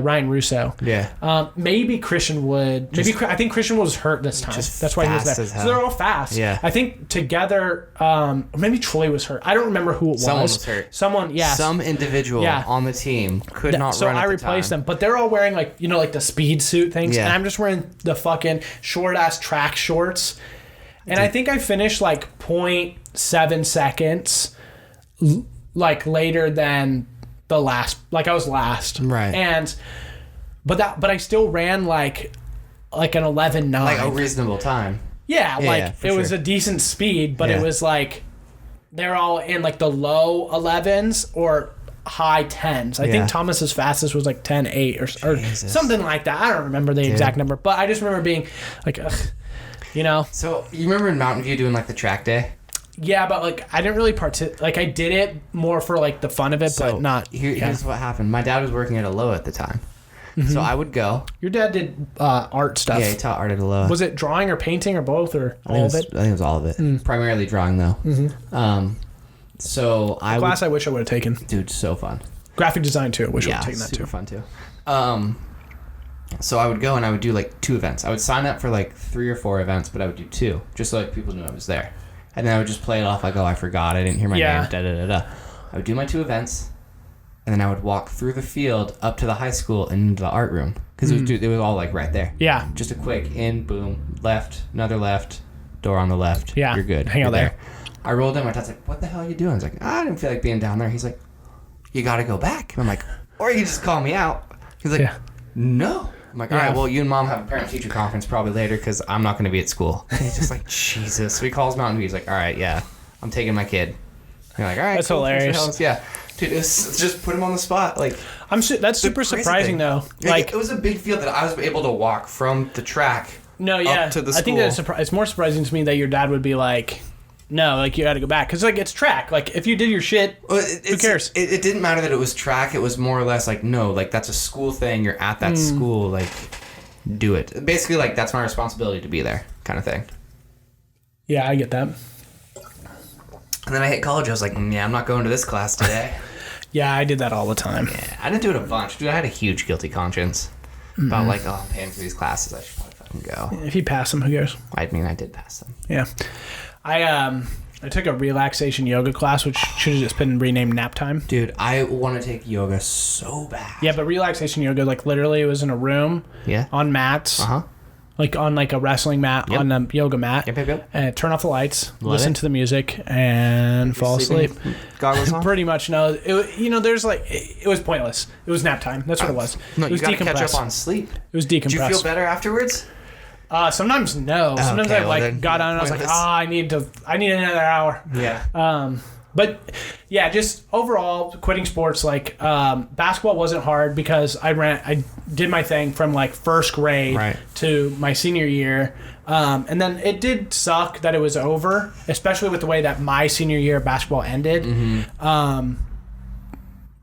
Ryan Russo. Yeah. Maybe Christian Wood. I think Christian was hurt this time. That's why he was there. So they're all fast. Yeah. I think together, maybe Troy was hurt. I don't remember who it was. Someone was hurt. Someone, yes. Some individual on the team could not run at the time. So I replaced them, but they're all wearing like the speed suit things, and I'm just wearing the fucking short ass track shorts, and I think I finished like 0.7 seconds, like later than the last. Like I was last, right? And but I still ran like an 11.9, like a reasonable time. Yeah, it was a decent speed, but it was like. They're all in like the low 11s or high 10s. I think Thomas's fastest was like 10.8 or something like that. I don't remember the exact number, but I just remember being like, ugh, So you remember in Mountain View doing like the track day? Yeah, but like I didn't really like I did it more for like the fun of it, but not. Here's what happened. My dad was working at a Lowe at the time. Mm-hmm. So I would go. Your dad did art stuff. Yeah, he taught art at a Lowe. Was it drawing or painting or both or all of it? I think it was all of it. Primarily drawing though. Mm-hmm. So class I wish I would have taken. Dude, so fun. Graphic design too. I wish I would have taken that too. Super fun too. So I would go and I would do like 2 events. I would sign up for like 3 or 4 events, but I would do 2 just so like people knew I was there. And then I would just play it off like, oh, I forgot, I didn't hear my name. Da da da da. I would do my 2 events. And then I would walk through the field up to the high school and into the art room. Because it was all like right there. Yeah. Just a quick in, boom, left, another left, door on the left. Yeah. You're good. Hang out there. I rolled in. My dad's like, what the hell are you doing? I was like, I didn't feel like being down there. He's like, you got to go back. And I'm like, or you can just call me out. He's like, no. I'm like, all right, well, you and Mom have a parent-teacher conference probably later because I'm not going to be at school. And he's just like, Jesus. So he calls Mountain View. He's like, all right, yeah, I'm taking my kid. You're like, all right, that's hilarious. Yeah, dude, just put him on the spot. Like, that's super surprising though. Like, it was a big field that I was able to walk from the track. No, yeah, up to the school. I think that it's more surprising to me that your dad would be like, no, like you got to go back because like it's track. Like if you did your shit, who cares? It didn't matter that it was track. It was more or less like, no, like that's a school thing. You're at that school, like do it. Basically, like that's my responsibility to be there, kind of thing. Yeah, I get that. And then I hit college. I was like, yeah, I'm not going to this class today. Yeah, I did that all the time. Yeah, I didn't do it a bunch, dude. I had a huge guilty conscience about like, oh, I'm paying for these classes. I should probably fucking go. If you pass them, who cares? I mean, I did pass them. Yeah. I took a relaxation yoga class, which should have just been renamed nap time. Dude, I want to take yoga so bad. Yeah, but relaxation yoga, like literally, it was in a room. Yeah. On mats. Uh-huh. Like on like a wrestling mat, on a yoga mat. Yep. And turn off the lights, listen to the music, and fall asleep. Goggles on? Pretty much, no. There's like, it was pointless. It was nap time. That's what it was. No, it was you got to catch up on sleep. It was decompressed. Did you feel better afterwards? Sometimes no. Sometimes I got on and I was like, I need another hour. Yeah. But yeah, just overall quitting sports, like basketball wasn't hard because I did my thing from like first grade to my senior year. And then it did suck that it was over, especially with the way that my senior year of basketball ended. Mm-hmm.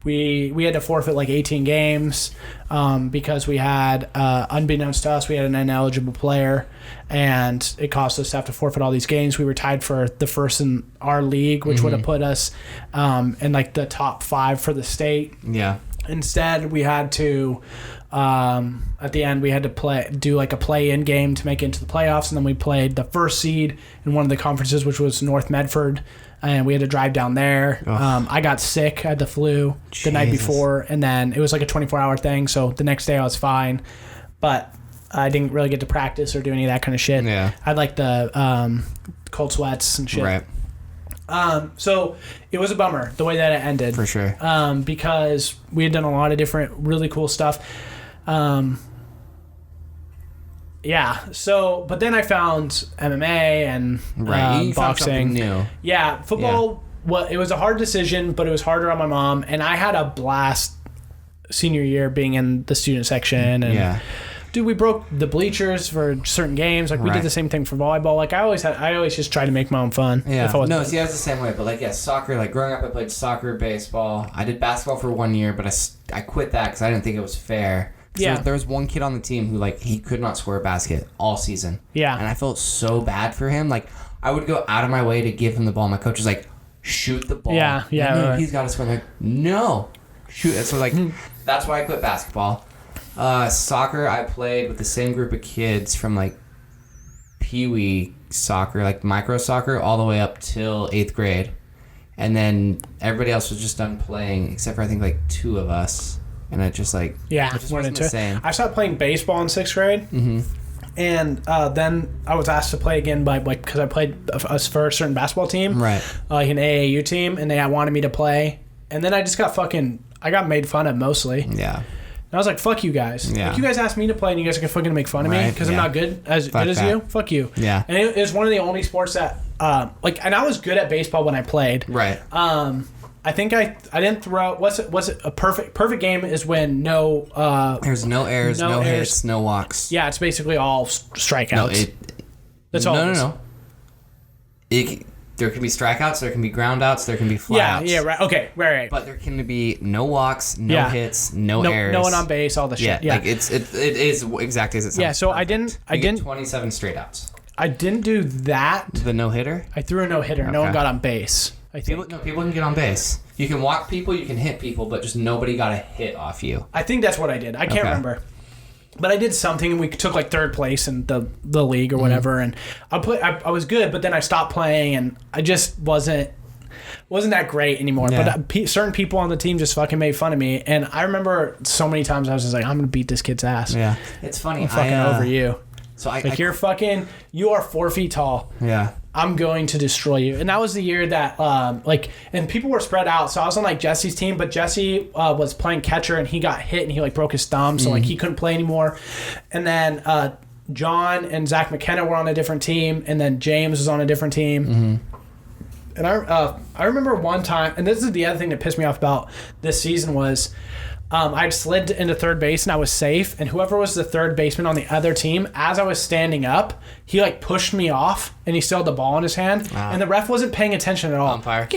We had to forfeit like 18 games because we had, unbeknownst to us, we had an ineligible player, and it cost us to have to forfeit all these games. We were tied for the first in our league, which would have put us in like the top 5 for the state. Yeah. Instead, we had to, at the end, we had to do like a play-in game to make it into the playoffs, and then we played the first seed in one of the conferences, which was North Medford. And we had to drive down there. I got sick. I had the flu the night before. And then it was like a 24-hour thing. So the next day I was fine. But I didn't really get to practice or do any of that kind of shit. Yeah. I had like the cold sweats and shit. Right. So it was a bummer the way that it ended. For sure. Because we had done a lot of different really cool stuff. Yeah. So, but then I found MMA and boxing. Found something new. Yeah, football. Yeah. Well, it was a hard decision, but it was harder on my mom, and I had a blast senior year being in the student section. And dude, we broke the bleachers for certain games. Like we did the same thing for volleyball. Like I always just tried to make my own fun. Yeah. I was I was the same way. But like, soccer. Like growing up, I played soccer, baseball. I did basketball for 1 year, but I quit that because I didn't think it was fair. Yeah. There was one kid on the team who, like, he could not score a basket all season. Yeah. And I felt so bad for him. Like, I would go out of my way to give him the ball. My coach was like, shoot the ball. Yeah. No, he's got to score. I'm like, no. Shoot. So, like, that's why I quit basketball. Soccer, I played with the same group of kids from, like, pee-wee soccer, like micro soccer, all the way up till 8th grade. And then everybody else was just done playing, except for, I think, like, 2 of us. And it just like it just wasn't the same. I stopped playing baseball in 6th grade, and then I was asked to play again because I played for a certain basketball team, like an AAU team, and they wanted me to play. And then I just got made fun of mostly. Yeah. And I was like, fuck you guys. Yeah. Like, you guys asked me to play, and you guys are fucking make fun of me because I'm not good as you. Fuck you. Yeah. And it was one of the only sports that and I was good at baseball when I played. Right. I think I didn't throw. What's it? A perfect game is when there's no errors, no hits, no walks. Yeah, it's basically all strikeouts. That's all. No. There can be strikeouts, there can be groundouts, there can be flyouts. Yeah, right. Okay, right. But there can be no walks, no hits, no errors, no one on base, all the shit. Yeah, like it is exactly as it sounds. Yeah, so perfect. I didn't 27 straight outs. I didn't do that. The no hitter. I threw a no hitter. Okay. No one got on base. People can get on base. You can walk people, you can hit people, but just nobody got a hit off you. I think that's what I did. I can't remember. But I did something, and we took like 3rd place in the league or whatever. And I was good, but then I stopped playing, and I just wasn't that great anymore. Yeah. But certain people on the team just fucking made fun of me. And I remember so many times I was just like, I'm going to beat this kid's ass. Yeah. It's funny. I'm fucking over you. So you are 4 feet tall. Yeah. I'm going to destroy you. And that was the year that, and people were spread out. So I was on, like, Jesse's team, but Jesse was playing catcher, and he got hit, and he, like, broke his thumb. So, like, he couldn't play anymore. And then John and Zach McKenna were on a different team, and then James was on a different team. And I remember one time, and this is the other thing that pissed me off about this season was I'd slid into third base and I was safe, and whoever was the third baseman on the other team, as I was standing up, he like pushed me off and he still had the ball in his hand, and the ref wasn't paying attention at all. Umpire?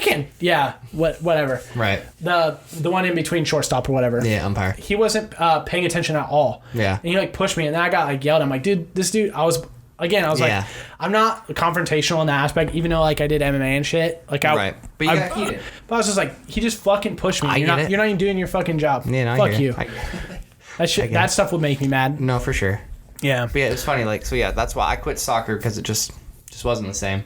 Whatever. Right. The one in between shortstop or whatever. Yeah, umpire. He wasn't paying attention at all. Yeah. And he like pushed me, and then I got like yelled. I'm like, dude, this dude, I was like, I'm not confrontational in that aspect, even though like I did MMA and shit. Like right. But you got heated. But I was just like, he just fucking pushed me. You're not even doing your fucking job. Yeah, no, fuck you. That stuff would make me mad. No, for sure. Yeah. But yeah, it was funny. Like, so yeah, that's why I quit soccer, because it just wasn't the same.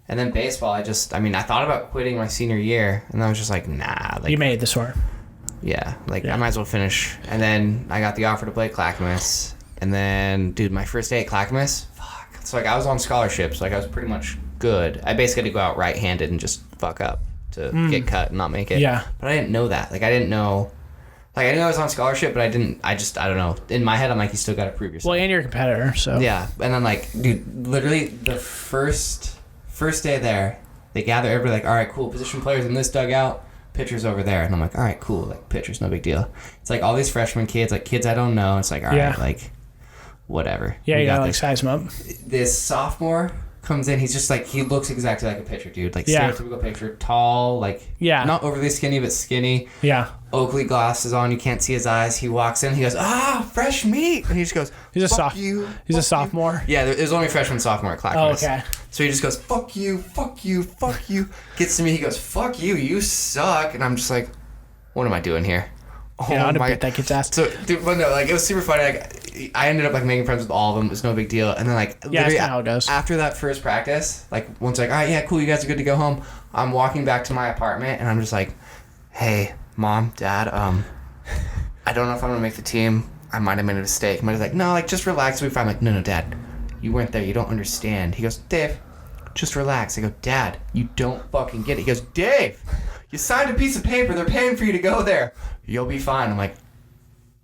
And then baseball, I thought about quitting my senior year, and I was just like, nah. Like, you made the sword. Yeah, I might as well finish. And then I got the offer to play Clackamas. And then, dude, my first day at Clackamas, so I was on scholarships. I was pretty much good. I basically had to go out right-handed and just fuck up to get cut and not make it. Yeah. But I didn't know that. I didn't know. I knew I was on scholarship, but I don't know. In my head, I'm like, you still got to prove yourself. Well, and you're a competitor, so. Yeah. And I'm like, dude, literally the first day there, they gather everybody all right, cool, position players in this dugout, pitchers over there. And I'm like, all right, cool, pitchers, no big deal. It's all these freshman kids, kids I don't know. It's all right, whatever. Yeah, you gotta size them up. This sophomore comes in, he's just he looks exactly like a pitcher, dude. Stereotypical pitcher, tall, not overly skinny, but skinny. Yeah. Oakley glasses on, you can't see his eyes. He walks in, he goes, fresh meat. And he just goes, he's a sophomore? Yeah, there's only freshman, sophomore at Clackamas. Oh, okay. So he just goes, fuck you, fuck you, fuck you. Gets to me, he goes, fuck you, you suck. And I'm just like, what am I doing here? Yeah, I'd bit that kid's ass. So, dude, but no, it was super funny. I ended up making friends with all of them. It was no big deal. And then that's kind of how it goes. After that first practice, one's all right, yeah, cool, you guys are good to go home. I'm walking back to my apartment, and I'm just like, hey, Mom, Dad, I don't know if I'm gonna make the team. I might have made a mistake. Mom's like, no, just relax, we'll be fine. I'm like, no, Dad, you weren't there. You don't understand. He goes, Dave, just relax. I go, Dad, you don't fucking get it. He goes, Dave, you signed a piece of paper. They're paying for you to go there. You'll be fine. I'm like,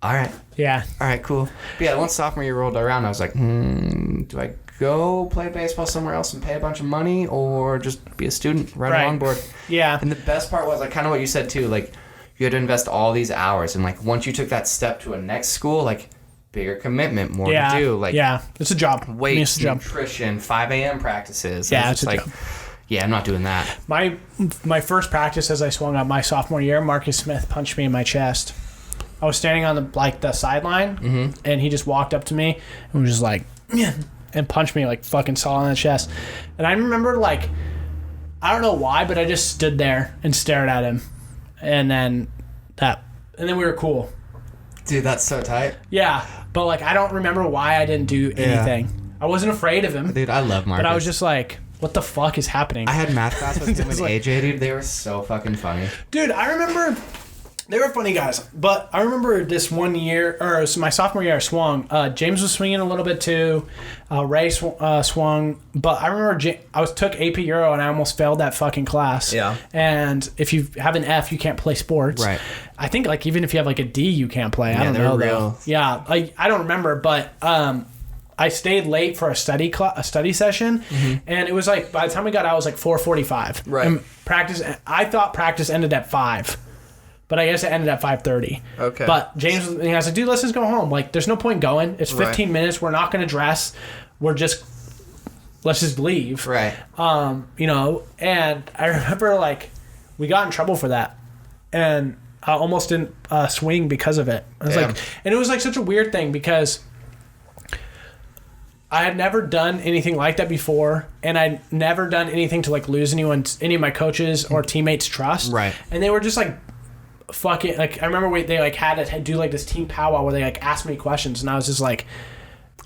all right. Yeah. All right, cool. But yeah, once sophomore year rolled around, I was like, do I go play baseball somewhere else and pay a bunch of money, or just be a student, ride a longboard? Yeah. And the best part was, kind of what you said too, you had to invest all these hours, and once you took that step to a next school, bigger commitment, more to do. It's a job. Weights, nutrition, 5 a.m. practices. Yeah, it's a job. Yeah, I'm not doing that. My first practice as I swung up my sophomore year, Marcus Smith punched me in my chest. I was standing on the sideline, and he just walked up to me and was just like, yeah, and punched me fucking solid in the chest. And I remember I don't know why, but I just stood there and stared at him, and then we were cool. Dude, that's so tight. Yeah, but I don't remember why I didn't do anything. Yeah. I wasn't afraid of him. Dude, I love Marcus. But I was just like, what the fuck is happening? I had math class with him and AJ, dude. They were so fucking funny. Dude, I remember they were funny guys. But I remember this one year, or my sophomore year, I swung. James was swinging a little bit too. Ray swung. But I remember I took AP Euro and I almost failed that fucking class. Yeah. And if you have an F, you can't play sports. Right. I think even if you have a D, you can't play. Yeah, I don't know real. Though. Yeah. I don't remember, but I stayed late for a study session, and it was by the time we got out, it was 4:45. Right. And I thought practice ended at 5, but I guess it ended at 5:30. Okay. But James was, I said, dude, let's just go home. There's no point going. It's 15 minutes. We're not going to dress. Let's just leave. Right. And I remember we got in trouble for that, and I almost didn't swing because of it. I was and it was such a weird thing because I had never done anything like that before, and I'd never done anything to lose any of my coaches or teammates' trust. Right. And they were just fucking I remember they had to do this team powwow where they asked me questions, and I was just I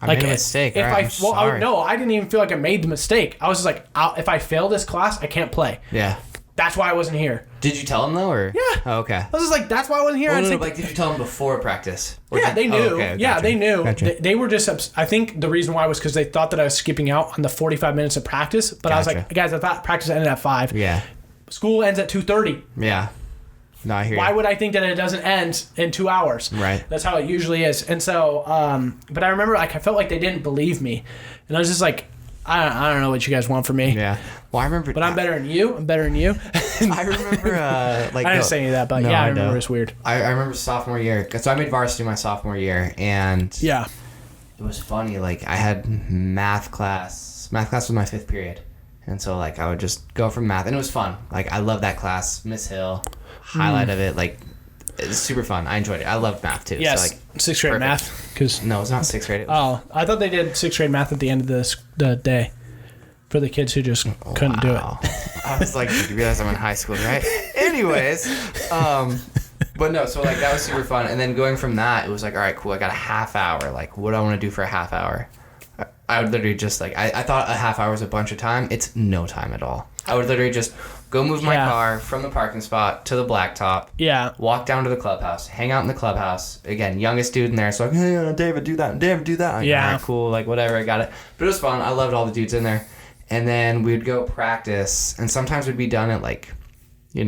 made a mistake. I didn't even feel I made the mistake. I was just if I fail this class, I can't play. Yeah. That's why I wasn't here. Did you tell them though, or? Yeah. Oh, okay. I was just that's why I wasn't here. No, did you tell them before practice? They knew. Oh, okay, yeah, gotcha. they knew. Gotcha. They were just. I think the reason why was because they thought that I was skipping out on the 45 minutes of practice. But gotcha. I was like, guys, I thought practice ended at 5. Yeah. School ends at 2:30. Yeah. No, I hear Why you. would I think that it doesn't end in 2 hours? Right. That's how it usually is. And so, but I remember I felt they didn't believe me, and I was just I don't know what you guys want from me. Yeah. Well, I remember. But I'm better than you. I remember, I didn't say any of that, but I remember it's weird. I remember sophomore year. So I made varsity my sophomore year, and yeah, it was funny. Like, I had math class. Math class was my 5th period. And so, like, I would just go from math. And it was fun. Like, I love that class. Miss Hill, highlight of it. Like, it's super fun. I enjoyed it. I loved math, too. Yes, so, like, 6th grade math. No, it's not 6th grade. I thought they did 6th grade math at the end of the day for the kids who just couldn't do it. I was like, you realize I'm in high school, right? Anyways, but no, so like that was super fun. And then going from that, it was like, all right, cool. I got a half hour. Like, what do I want to do for a half hour? I would literally just like, I thought a half hour was a bunch of time. It's no time at all. I would literally just go move my car from the parking spot to the blacktop. Yeah. Walk down to the clubhouse. Hang out in the clubhouse. Again, youngest dude in there. So like, hey, David, do that. David, do that. Like, yeah. All right, cool. Like, whatever. I got it. But it was fun. I loved all the dudes in there. And then we'd go practice. And sometimes we'd be done at like, 3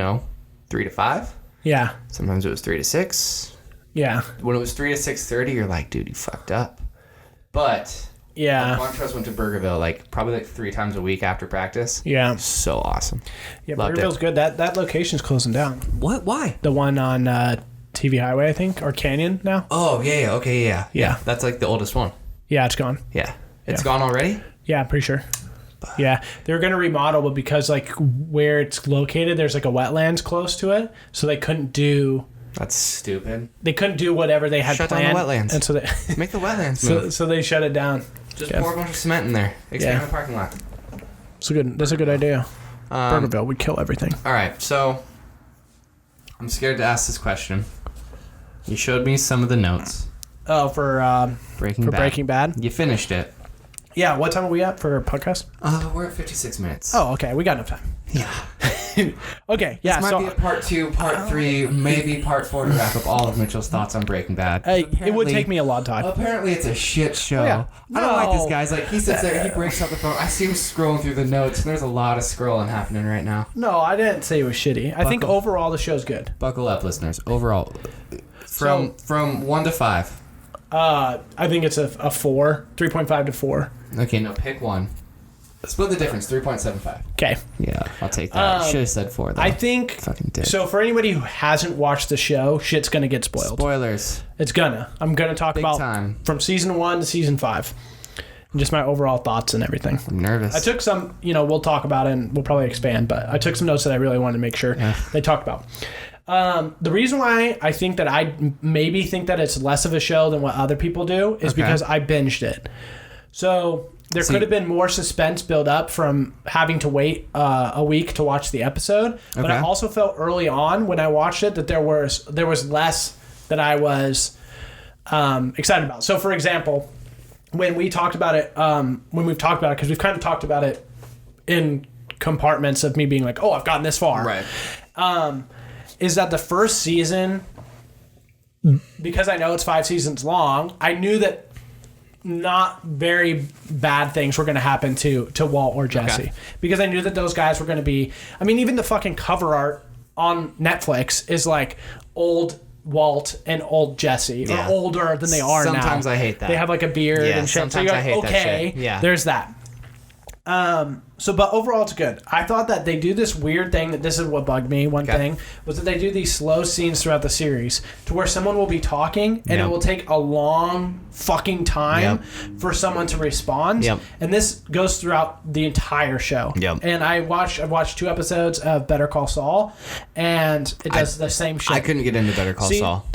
to 5. Yeah. Sometimes it was 3 to 6. Yeah. When it was 3 to 6:30, you're like, dude, you fucked up. But... yeah. A bunch of us went to Burgerville like probably like 3 times a week after practice. Yeah. So awesome. Yeah, Burgerville's good. That location's closing down. What? Why? The one on TV Highway, I think, or Canyon now. Oh, yeah. Okay, yeah. That's like the oldest one. Yeah, it's gone. Yeah. It's gone already? Yeah, I'm pretty sure. Yeah. They were going to remodel, but because like where it's located, there's like a wetlands close to it, so they couldn't do... That's stupid. They couldn't do whatever they had planned. Shut down the wetlands. And so they... Make the wetlands move. So they shut it down. Just pour a bunch of cement in there. Expand the parking lot. That's a good idea. Burgerville would kill everything. All right, so I'm scared to ask this question. You showed me some of the notes. Oh, for Breaking Bad. You finished it. Yeah. What time are we at for podcast? We're at 56 minutes. Oh, okay. We got enough time. Yeah. Okay. Yeah. This might be a part 2, part 3, maybe part 4 to wrap up all of Mitchell's thoughts on Breaking Bad. It would take me a long time. Apparently, it's a shit show. Oh, yeah. I don't like this guy's like he sits there, he breaks out the phone. I see him scrolling through the notes, and there's a lot of scrolling happening right now. No, I didn't say it was shitty. I think overall the show's good. Buckle up, listeners. Overall, from 1 to 5. I think it's a 4, 3.5 to 4. Okay, no, pick one. Split the difference, 3.75. Okay. Yeah, I'll take that. Should have said 4, though. I think... fucking dick. So for anybody who hasn't watched the show, shit's going to get spoiled. Spoilers. It's gonna. I'm going to talk about from season 1 to season 5. And just my overall thoughts and everything. I'm nervous. I took some, we'll talk about it and we'll probably expand, but I took some notes that I really wanted to make sure they talked about. The reason why I think that I maybe think that it's less of a show than what other people do is because I binged it. So... There could have been more suspense build up from having to wait a week to watch the episode, but I also felt early on when I watched it that there was less that I was excited about. So, for example, when we talked about it, because we've kind of talked about it in compartments of me being like, oh, I've gotten this far, right? Is that the first season? Because I know it's 5 seasons long, I knew that not very bad things were going to happen to Walt or Jesse, because I knew that those guys were going to be. I mean, even the fucking cover art on Netflix is like old Walt and old Jesse, or older than they are now. Sometimes I hate that. They have like a beard and shit. Sometimes So I hate that shit. Yeah, there's that. But overall, it's good. I thought that they do this weird thing. That this is what bugged me. One thing was that they do these slow scenes throughout the series to where someone will be talking and it will take a long fucking time for someone to respond. And this goes throughout the entire show. And I've watched 2 episodes of Better Call Saul, and it does the same shit. I couldn't get into Better Call Saul.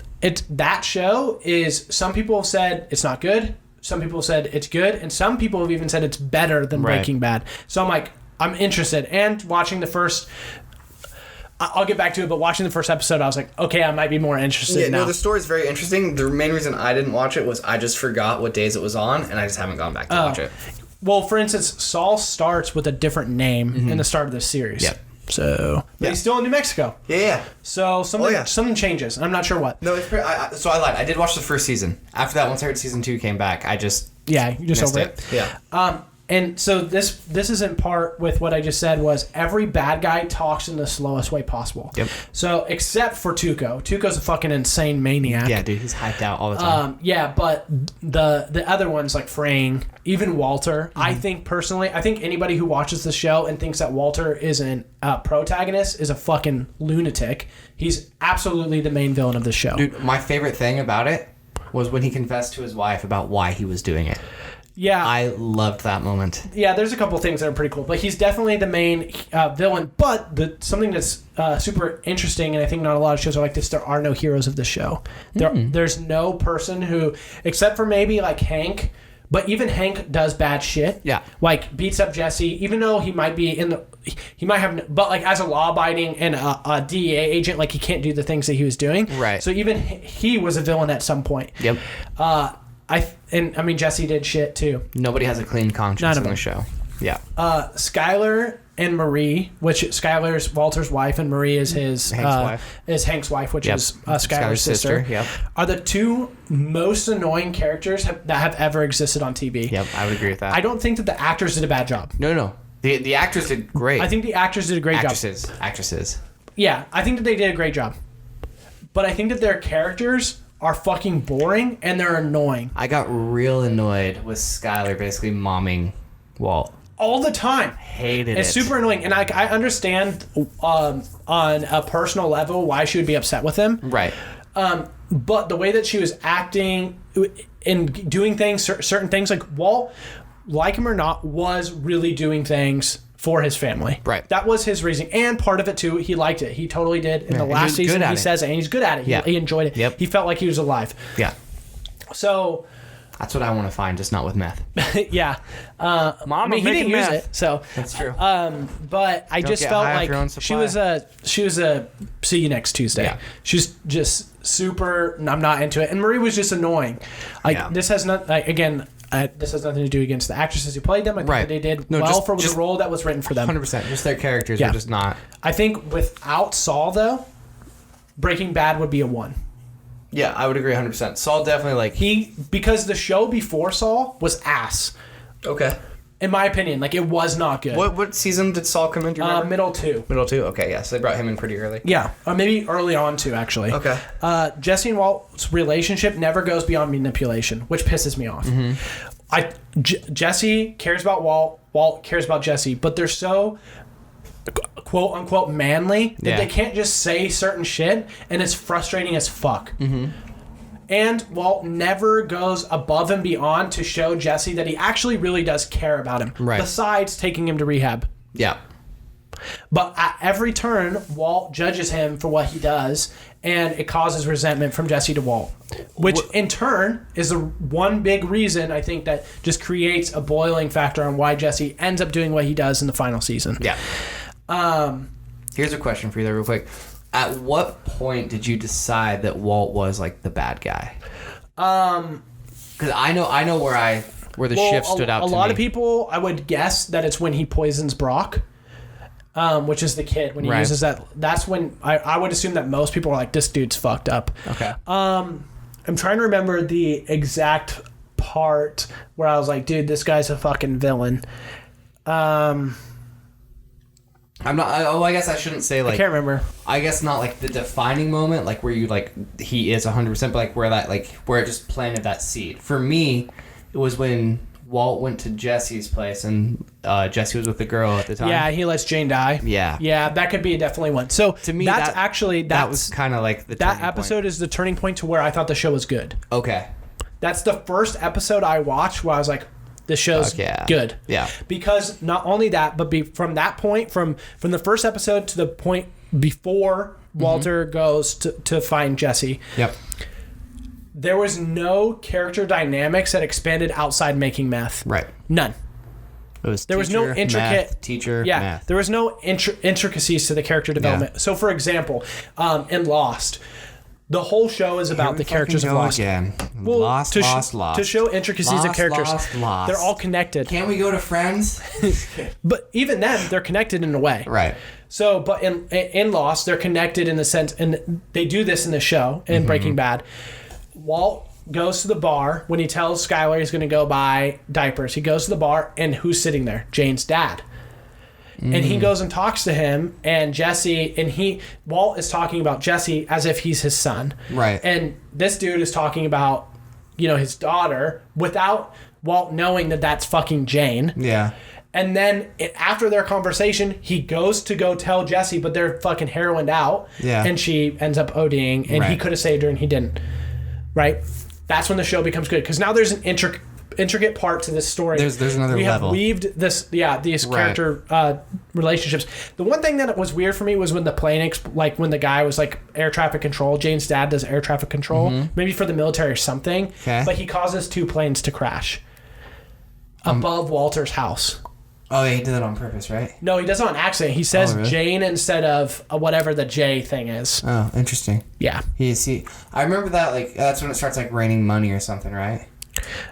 That show is, some people have said it's not good. Some people said it's good, and some people have even said it's better than Breaking Bad. So I'm like, I'm interested. And watching the first, I'll get back to it, but watching the first episode, I was like, okay, I might be more interested now. No, the story's very interesting. The main reason I didn't watch it was I just forgot what days it was on, and I just haven't gone back to watch it. Well, for instance, Saul starts with a different name in the start of this series. So, but he's still in New Mexico. Yeah. So something changes, and I'm not sure what. No, it's pretty, so I lied. I did watch the first season. After that, once I heard season 2 came back, I just you just over it. Yeah. And so this is in part with what I just said was every bad guy talks in the slowest way possible. Yep. So except for Tuco. Tuco's a fucking insane maniac. Yeah, dude, he's hyped out all the time. Yeah, but the other ones like Frayne, even Walter, I think personally, I think anybody who watches the show and thinks that Walter is an protagonist is a fucking lunatic. He's absolutely the main villain of the show. Dude, my favorite thing about it was when he confessed to his wife about why he was doing it. Yeah. I loved that moment. Yeah, there's a couple things that are pretty cool, but he's definitely the main villain. But something that's super interesting, and I think not a lot of shows are like this, there are no heroes of the show. There's no person who, except for maybe like Hank, but even Hank does bad shit. Yeah. Like beats up Jesse, even though he might be he might have, but like as a law-abiding and a DEA agent, like he can't do the things that he was doing. Right. So even he was a villain at some point. Yep. I mean, Jesse did shit too. Nobody has a clean conscience in the show. Yeah. Skyler and Marie, which Skyler is Walter's wife and Marie is his Hank's wife, which is Skyler's sister. Yep. Are the two most annoying characters that have ever existed on TV. Yep, I would agree with that. I don't think that the actors did a bad job. No. The actors did great. I think the actors did a great job. Actresses. Yeah, I think that they did a great job. But I think that their characters are fucking boring and they're annoying. I got real annoyed with Skyler basically momming Walt. All the time. Hated it. It's super annoying. And I understand on a personal level why she would be upset with him. Right. But the way that she was acting and doing things, certain things, like Walt, like him or not, was really doing things for his family. Right. That was his reason. And part of it, too, he liked it. He totally did. In the last season, he says it. And he's good at it. Yeah. He enjoyed it. Yep. He felt like he was alive. Yeah. So... That's what I want to find, just not with meth. Yeah. Mom, I mean, he didn't use it, so... That's true. But I just felt like she was a see you next Tuesday. Yeah. She's just super... I'm not into it. And Marie was just annoying. Like, this has not... Like, again... this has nothing to do against the actresses who played them. I think that they did for the role that was written for them. 100%. Just their characters are just not... I think without Saul, though, Breaking Bad would be a 1. Yeah, I would agree 100%. Saul definitely because the show before Saul was ass. Okay. In my opinion, like it was not good. What season did Saul come in? Do you remember? Middle 2. Middle 2? Okay, yeah. So they brought him in pretty early. Yeah, or maybe early on too, actually. Okay. Jesse and Walt's relationship never goes beyond manipulation, which pisses me off. Mm-hmm. Jesse cares about Walt. Walt cares about Jesse, but they're so quote unquote manly that they can't just say certain shit, and it's frustrating as fuck. Mm-hmm. And Walt never goes above and beyond to show Jesse that he actually really does care about him. Right. Besides taking him to rehab. Yeah. But at every turn, Walt judges him for what he does, and it causes resentment from Jesse to Walt. Which, in turn, is the one big reason, I think, that just creates a boiling factor on why Jesse ends up doing what he does in the final season. Yeah. Here's a question for you there real quick. At what point did you decide that Walt was like the bad guy? Because I know where the shift stood out to me. A lot of people, I would guess that it's when he poisons Brock, which is the kid. When he uses that, that's when I would assume that most people are like, this dude's fucked up. Okay. I'm trying to remember the exact part where I was like, dude, this guy's a fucking villain. I'm not. I guess I shouldn't say like. I can't remember. I guess not like the defining moment, like where you like he is 100%, but like where it just planted that seed. For me, it was when Walt went to Jesse's place and Jesse was with the girl at the time. Yeah, he lets Jane die. Yeah, that could be definitely one. So to me, that was kind of like that episode is the turning point to where I thought the show was good. Okay, that's the first episode I watched where I was like, this show's good. Yeah. Because not only that, but from that point, from the first episode to the point before Walter goes to find Jesse. Yep. There was no character dynamics that expanded outside making meth. Right. None. There was no intricate teacher. Yeah. Math. There was no intricacies to the character development. Yeah. So, for example, in Lost, the whole show is about the characters of Lost. Again. Well, Lost. To show intricacies of characters. Lost. They're all connected. Can't we go to Friends? But even then, they're connected in a way. Right. So, but in Lost, they're connected in the sense, and they do this in the show, in Breaking Bad. Walt goes to the bar when he tells Skylar he's going to go buy diapers. He goes to the bar, and who's sitting there? Jane's dad. And he goes and talks to him, and Walt is talking about Jesse as if he's his son. Right. And this dude is talking about, his daughter without Walt knowing that that's fucking Jane. Yeah. And then after their conversation, he goes to go tell Jesse, but they're fucking heroined out. Yeah. And she ends up ODing, and he could have saved her, and he didn't. Right? That's when the show becomes good, because now there's an intricate part to this story. There's another level. We have weaved these character relationships. The one thing that was weird for me was when the plane, when the guy was like air traffic control. Jane's dad does air traffic control, maybe for the military or something. Okay. But he causes 2 planes to crash above Walter's house. Oh, yeah, he did that on purpose, right? No, he does it on accident. He says really? Jane instead of whatever the J thing is. Oh, interesting. Yeah. I remember that, that's when it starts, raining money or something, right?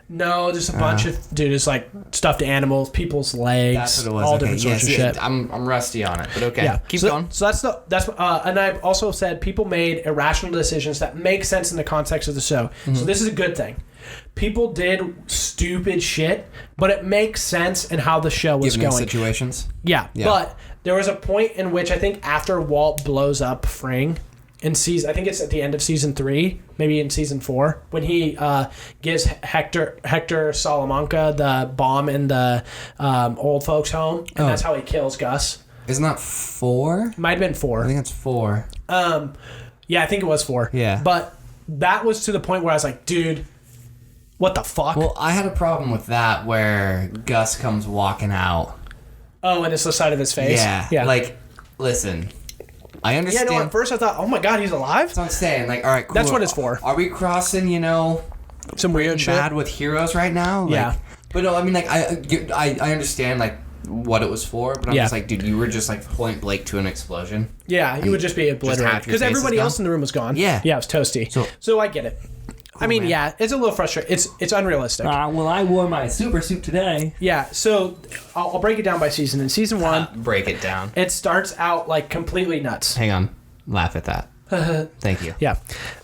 No, there's a bunch of it's like stuffed animals, people's legs, that's what it was. all different sorts of shit. I'm rusty on it, but okay. Yeah. Keep going. So and I've also said people made irrational decisions that make sense in the context of the show. So this is a good thing. People did stupid shit, but it makes sense in how the show was Given going. Situations. Yeah, but there was a point in which I think after Walt blows up Fring in season, I think it's at the end of season 3, maybe in season 4, when he gives Hector Salamanca the bomb in the old folks' home, and that's how he kills Gus. Isn't that 4? Might have been 4. I think it's 4. Yeah, I think it was 4. Yeah, but that was to the point where I was like, dude, what the fuck? Well, I had a problem with that where Gus comes walking out. Oh, and it's the side of his face? Yeah. Listen, I understand. Yeah, no, at first I thought, oh my god, he's alive? That's what I'm saying. All right, cool. That's what it's for. Are we crossing, some weird shit? Bad with heroes right now? Yeah. But no, I mean, I understand, what it was for, but I'm just like, dude, you were just, point blank to an explosion. Yeah, you would just be obliterated. Because everybody else in the room was gone. Yeah. Yeah, it was toasty. So I get it. Cool, I mean, man. Yeah, it's a little frustrating. It's unrealistic. Well, I wore my super suit today. Yeah, so I'll break it down by season. In season 1... break it down. It starts out, completely nuts. Hang on. Laugh at that. Thank you. Yeah.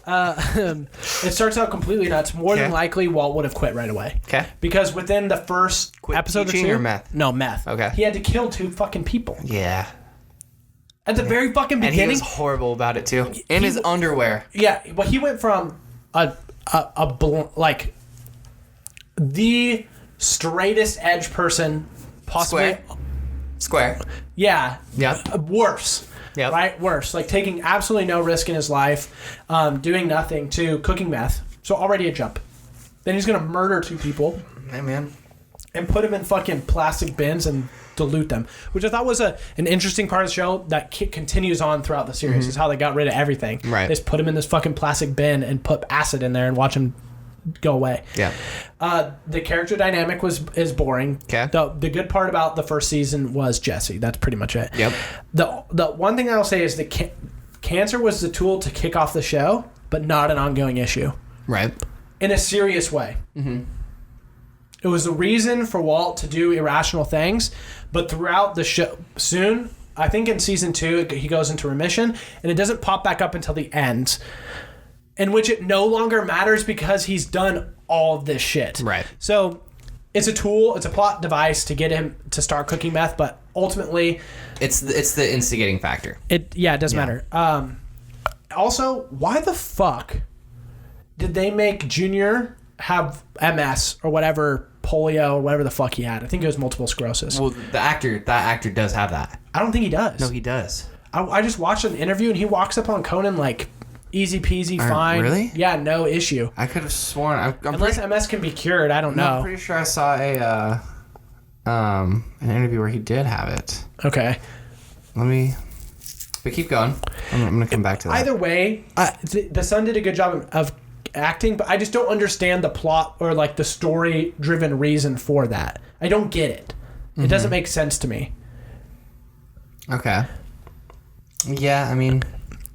It starts out completely nuts. More than likely, Walt would have quit right away. Okay. Because within the first episode or 2... or meth? No, meth. Okay. He had to kill 2 fucking people. Yeah. At the very fucking beginning... And he was horrible about it, too. In his underwear. Yeah, but he went from the straightest edge person possibly. Square. Yeah. Yeah. Worse. Yeah. Right? Worse. Taking absolutely no risk in his life, doing nothing, to cooking meth. So already a jump. Then he's going to murder 2 people. Hey, man. And put them in fucking plastic bins and dilute them. Which I thought was an interesting part of the show that continues on throughout the series. Is how they got rid of everything. Right. They just put them in this fucking plastic bin and put acid in there and watch them go away. Yeah. The character dynamic is boring. Okay. The good part about the first season was Jesse. That's pretty much it. Yep. The one thing I'll say is that cancer was the tool to kick off the show, but not an ongoing issue. Right. In a serious way. Mm-hmm. It was the reason for Walt to do irrational things, but throughout the show, soon, I think in season 2, he goes into remission, and it doesn't pop back up until the end, in which it no longer matters because he's done all of this shit. Right. So it's a tool, it's a plot device to get him to start cooking meth, but ultimately... It's the instigating factor. It doesn't matter. Also, why the fuck did they make Junior have MS or whatever, polio or whatever the fuck he had? I think it was multiple sclerosis. Well, that actor does have that. I don't think he does. No, he does. I just watched an interview and he walks up on Conan easy peasy, fine. Really? Yeah, no issue. I could have sworn. Unless MS can be cured, I don't know. I'm pretty sure I saw an interview where he did have it. Okay. But keep going. I'm gonna come back to that. Either way, the son did a good job of acting, but I just don't understand the plot or the story-driven reason for that. I don't get it. It doesn't make sense to me. Okay. Yeah, I mean...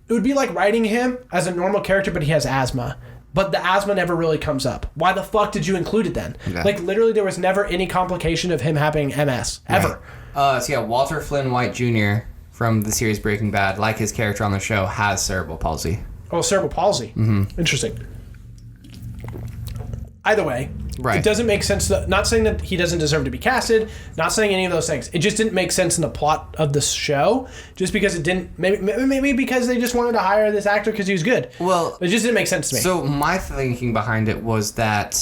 It would be like writing him as a normal character, but he has asthma. But the asthma never really comes up. Why the fuck did you include it then? Yeah. Literally, there was never any complication of him having MS. Ever. Right. So yeah, Walter Flynn White Jr. from the series Breaking Bad, like his character on the show, has cerebral palsy. Oh, cerebral palsy. Mm-hmm. Interesting. Either way, it doesn't make sense. Not saying that he doesn't deserve to be casted, not saying any of those things. It just didn't make sense in the plot of the show, just because it didn't. Maybe because they just wanted to hire this actor because he was good. Well, it just didn't make sense to me. So my thinking behind it was that,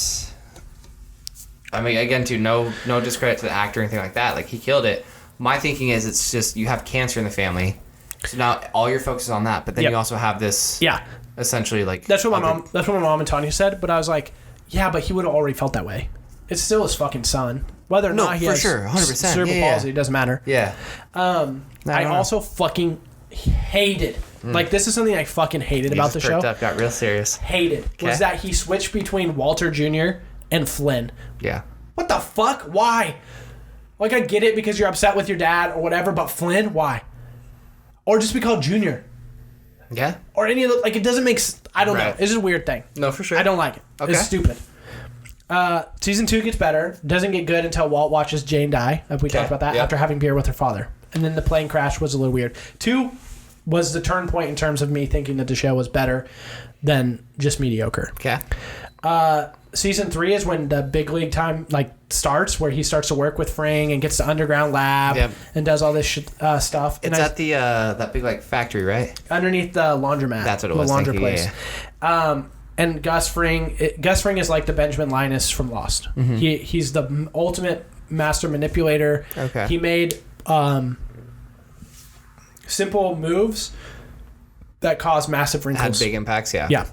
I mean, again, too, no discredit to the actor or anything like that. Like, he killed it. My thinking is it's just you have cancer in the family, so now all your focus is on that. But then you also have this, essentially like that's what my mom and Tanya said. But I was like, yeah, but he would have already felt that way. It's still his fucking son, whether or not he has 100%. cerebral palsy. It doesn't matter. Yeah. I also fucking hated. Like, this is something I fucking hated about the show. Up, got real serious. Hated was that he switched between Walter Jr. and Flynn. Yeah. What the fuck? Why? Like, I get it because you're upset with your dad or whatever, but Flynn, why? Or just be called Junior. Yeah. Or any of the, like, it doesn't make, I don't know. It's just a weird thing. No, for sure. I don't like it. Okay. It's stupid. Season 2 gets better. Doesn't get good until Walt watches Jane die. We talked about that after having beer with her father. And then the plane crash was a little weird. 2 was the turn point in terms of me thinking that the show was better than just mediocre. Okay. Season 3 is when the big league time starts, where he starts to work with Fring and gets the underground lab and does all this stuff. It's at the that big factory, right? Underneath the laundromat. That's what it was. The laundry place. Yeah. And Gus Fring is like the Benjamin Linus from Lost. Mm-hmm. He's the ultimate master manipulator. Okay. He made simple moves that cause massive wrinkles. Had big impacts, yeah. Yeah.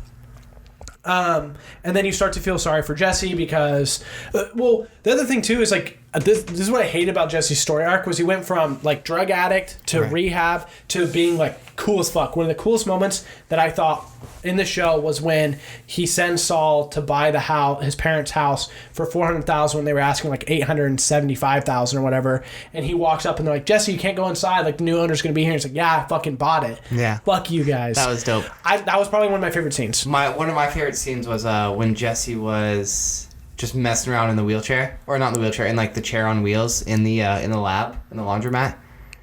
And then you start to feel sorry for Jesse because, the other thing too is this is what I hate about Jesse's story arc was he went from drug addict to rehab to being cool as fuck. One of the coolest moments that I thought in the show was when he sends Saul to buy the house, his parents' house, for $400,000 when they were asking $875,000 or whatever. And he walks up and they're like, Jesse, you can't go inside. The new owner's gonna be here. He's like, yeah, I fucking bought it. Yeah. Fuck you guys. That was dope. That was probably one of my favorite scenes. One of my favorite scenes was when Jesse was just messing around in the wheelchair, or not in the wheelchair, in the chair on wheels in the lab, in the laundromat.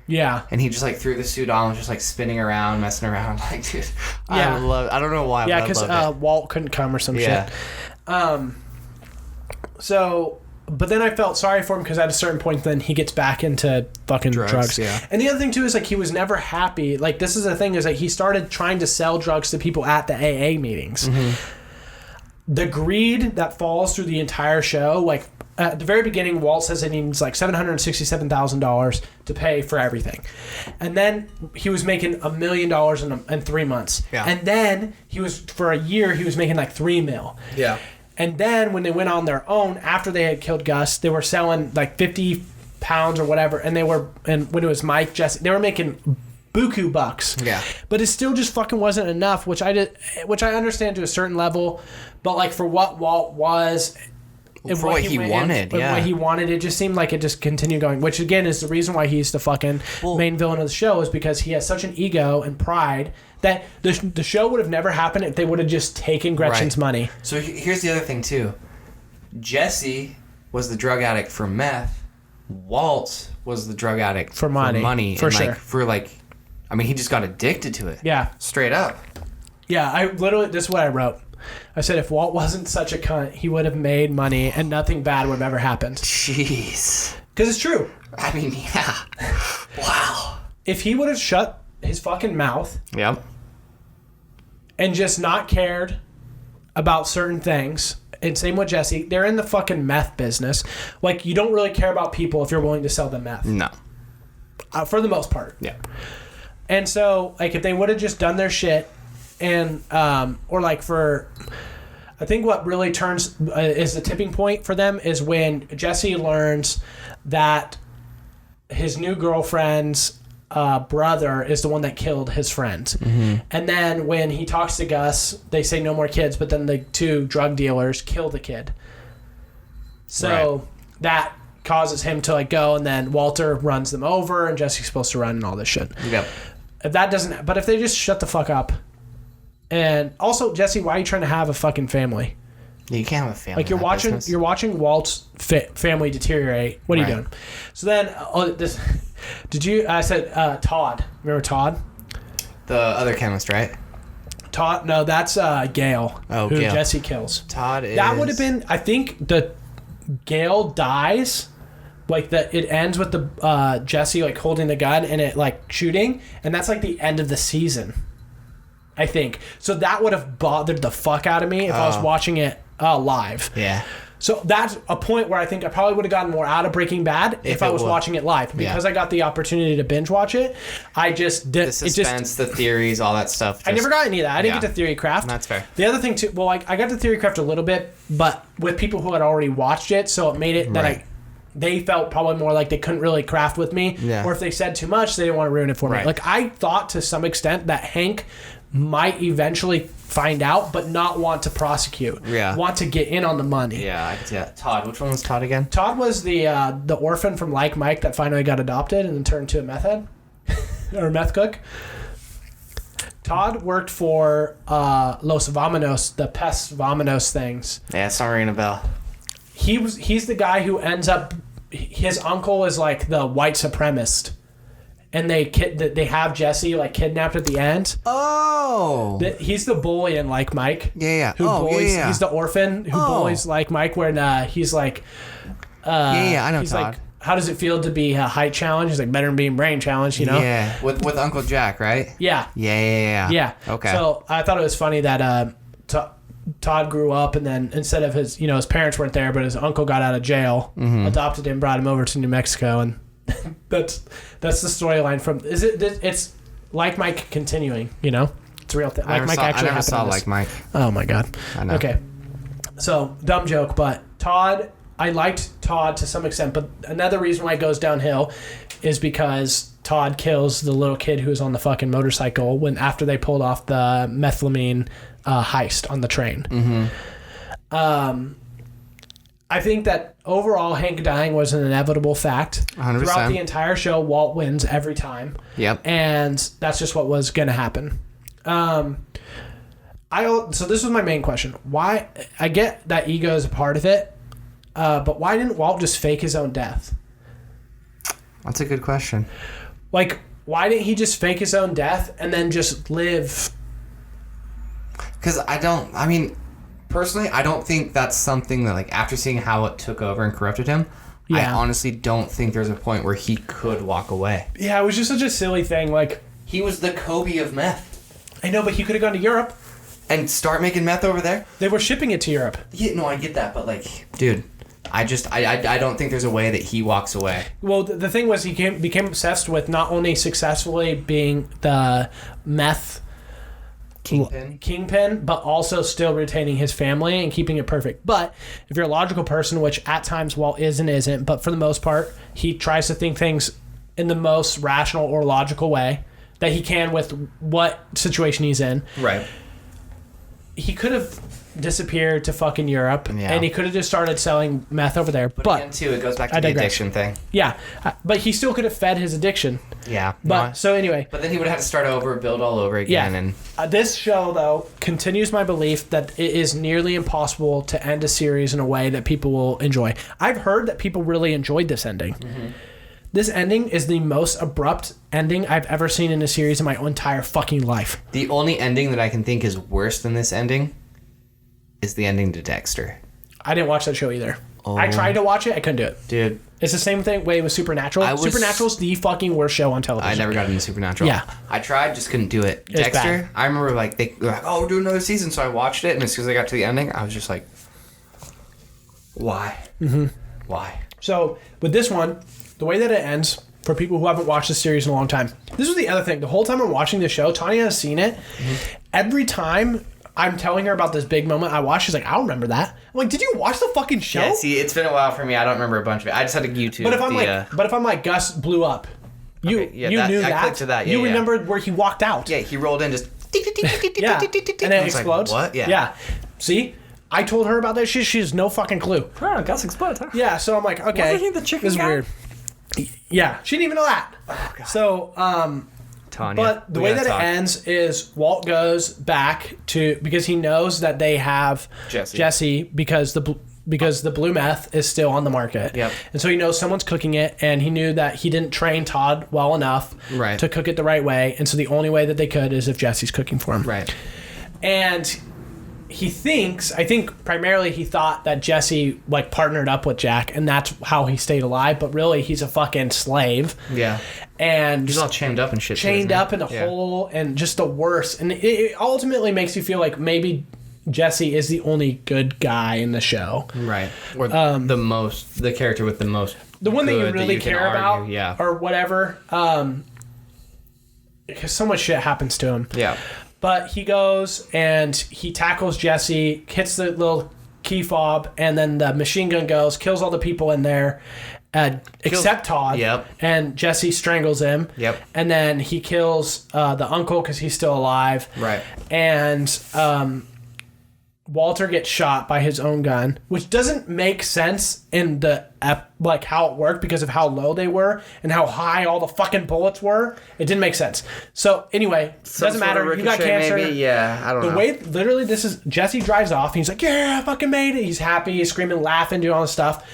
Yeah. And he just threw the suit on, was just spinning around, messing around. Dude, I don't know why. Yeah, because Walt couldn't come or some shit. But then I felt sorry for him because at a certain point, then he gets back into fucking drugs. Yeah. And the other thing too is he was never happy. This is the thing is he started trying to sell drugs to people at the AA meetings. Mm-hmm. The greed that falls through the entire show, at the very beginning, Walt says that he needs $767,000 to pay for everything. And then he was making $1 million in 3 months. Yeah. And then for a year, he was making $3 million. Yeah. And then when they went on their own, after they had killed Gus, they were selling 50 pounds or whatever. And when it was Mike, Jesse, they were making buku bucks. Yeah. But it still just fucking wasn't enough, which I understand to a certain level. But for what Walt was... For what he wanted, what he wanted, it just seemed like it just continued going. Which again is the reason why he's the fucking main villain of the show, is because he has such an ego and pride that the show would have never happened if they would have just taken Gretchen's money. So here's the other thing too. Jesse was the drug addict for meth. Walt was the drug addict for money. For sure. He just got addicted to it. Yeah. Straight up. Yeah, this is what I wrote. I said if Walt wasn't such a cunt, he would have made money and nothing bad would have ever happened. Jeez. Because it's true. I mean, yeah. Wow. If he would have shut his fucking mouth. Yep. And just not cared about certain things. And same with Jesse. They're in the fucking meth business. You don't really care about people if you're willing to sell them meth. No. For the most part. Yeah. And so, if they would have just done their shit and, I think what really turns, is the tipping point for them is when Jesse learns that his new girlfriend's brother is the one that killed his friend. Mm-hmm. And then when he talks to Gus, they say no more kids, but then the 2 drug dealers kill the kid. So that causes him to go, and then Walter runs them over, and Jesse's supposed to run and all this shit. Yep. If they just shut the fuck up. And also, Jesse, why are you trying to have a fucking family? You can't have a family. You're watching Walt's family deteriorate. What are you doing? So then, I said Todd. Remember Todd? The other chemist, right? Todd. No, that's Gale. Oh, who Gale. Jesse kills. Todd is... That would have been... I think the Gale dies... Like it ends with the Jesse like holding the gun and it like shooting, and that's like the end of the season, I think. So that would have bothered the fuck out of me if I was watching it live. Yeah. So that's a point where I think I probably would have gotten more out of Breaking Bad if I was watching it live, because I got the opportunity to binge watch it. I just did the suspense, the theories, all that stuff. I never got any of that. I didn't get to theory craft. That's fair. The other thing too, well, I got to theory craft a little bit, but with people who had already watched it, so it made it that they felt probably more like they couldn't really craft with me, or if they said too much, they didn't want to ruin it for me. Like, I thought to some extent that Hank might eventually find out, but not want to prosecute. Want to get in on the money. Todd. Which one was Todd again? Todd was the orphan from Like Mike that finally got adopted and then turned to a meth head or a meth cook. Todd worked for Los Vamonos, the pest Vamonos things. Yeah, it's not ringing a bell. He's the guy who ends up... His uncle is like the white supremacist. And they have Jesse like kidnapped at the end. Oh! He's the bully in Like Mike. Yeah. Who bullies? He's the orphan who bullies Like Mike when he's like... I know he's Todd. Like, how does it feel to be a height challenge? He's like, better than being brain challenge, you know? Yeah, with Uncle Jack, right? Yeah. Yeah. Okay. So I thought it was funny that... Todd grew up, and then instead of his parents weren't there, but his uncle got out of jail, adopted him, brought him over to New Mexico, and that's the storyline from. It's Like Mike continuing, it's a real thing. Like Mike actually happened. I never saw Like Mike. Oh my god. I know. Okay. So dumb joke, but Todd, I liked Todd to some extent, but another reason why it goes downhill is because Todd kills the little kid who's on the fucking motorcycle after they pulled off the methylamine heist on the train. I think that overall Hank dying was an inevitable fact. 100%. Throughout the entire show, Walt wins every time. Yep. And that's just what was going to happen. So this was my main question. Why? I get that ego is a part of it, but why didn't Walt just fake his own death? That's a good question. Like, why didn't he just fake his own death and then just live? Because personally, I don't think that's something that, like, after seeing how it took over and corrupted him, I honestly don't think there's a point where he could walk away. Yeah, it was just such a silly thing. Like, he was the Kobe of meth. I know, but he could have gone to Europe. And start making meth over there? They were shipping it to Europe. Yeah, no, I get that, but, like, dude... I don't think there's a way that he walks away. Well, the thing was he became obsessed with not only successfully being the meth kingpin, but also still retaining his family and keeping it perfect. But if you're a logical person, which at times Walt is and isn't, but for the most part, he tries to think things in the most rational or logical way that he can with what situation he's in. Right. He could have disappeared to fucking Europe, and he could have just started selling meth over there. But again, too, it goes back to the addiction thing. Yeah, but he still could have fed his addiction. Yeah. But so anyway. But then he would have to start over, build all over again. Yeah. And this show, though, continues my belief that it is nearly impossible to end a series in a way that people will enjoy. I've heard that people really enjoyed this ending. Mm-hmm. This ending is the most abrupt ending I've ever seen in a series in my entire fucking life. The only ending that I can think is worse than this ending is the ending to Dexter. I didn't watch that show either. I tried to watch it. I couldn't do it. Dude. It's the same way with Supernatural. Supernatural's the fucking worst show on television. I never got into Supernatural. Yeah. I tried, just couldn't do it. Dexter, bad. I remember they were like, oh, we're doing another season. So I watched it, and as soon as I got to the ending, I was just like, why? Mm-hmm. Why? So with this one, the way that it ends, for people who haven't watched this series in a long time, this was the other thing. The whole time I'm watching this show, Tanya has seen it. Mm-hmm. Every time I'm telling her about this big moment I watched, she's like, I'll remember that. I'm like, did you watch the fucking show? Yeah, see, it's been a while for me. I don't remember a bunch of it. I just had to YouTube. But if I'm like, Gus blew up. You knew that. I clicked to that. Yeah, you remembered where he walked out. Yeah, he rolled in just... Yeah, and then it explodes. Like, what? Yeah. See? I told her about that shit. She has no fucking clue. Oh, Gus exploded, huh? Yeah, so I'm like, okay. Wasn't he the chicken this is guy? Weird. Yeah, she didn't even know that. Oh, God. So, Tanya, but the way that it ends is Walt goes back to, because he knows that they have Jesse because the blue meth is still on the market. Yep. And so he knows someone's cooking it, and he knew that he didn't train Todd well enough to cook it the right way. And so the only way that they could is if Jesse's cooking for him. Right. And I think primarily he thought that Jesse like partnered up with Jack, and that's how he stayed alive. But really, he's a fucking slave. Yeah. And he's all chained up and shit. Chained up in a hole, and just the worst. And it ultimately makes you feel like maybe Jesse is the only good guy in the show. Right. Or the character with the most. The one that you really care about, yeah, or whatever. Because so much shit happens to him. Yeah. But he goes and he tackles Jesse, hits the little key fob, and then the machine gun goes, kills all the people in there, except Todd. Yep. And Jesse strangles him. Yep. And then he kills the uncle because he's still alive. Right. And Walter gets shot by his own gun, which doesn't make sense in the like how it worked because of how low they were and how high all the fucking bullets were. It didn't make sense. So anyway, doesn't matter. You got cancer. Maybe? Yeah, I don't know. The way, literally, this is Jesse drives off. And he's like, "Yeah, I fucking made it." He's happy. He's screaming, laughing, doing all this stuff.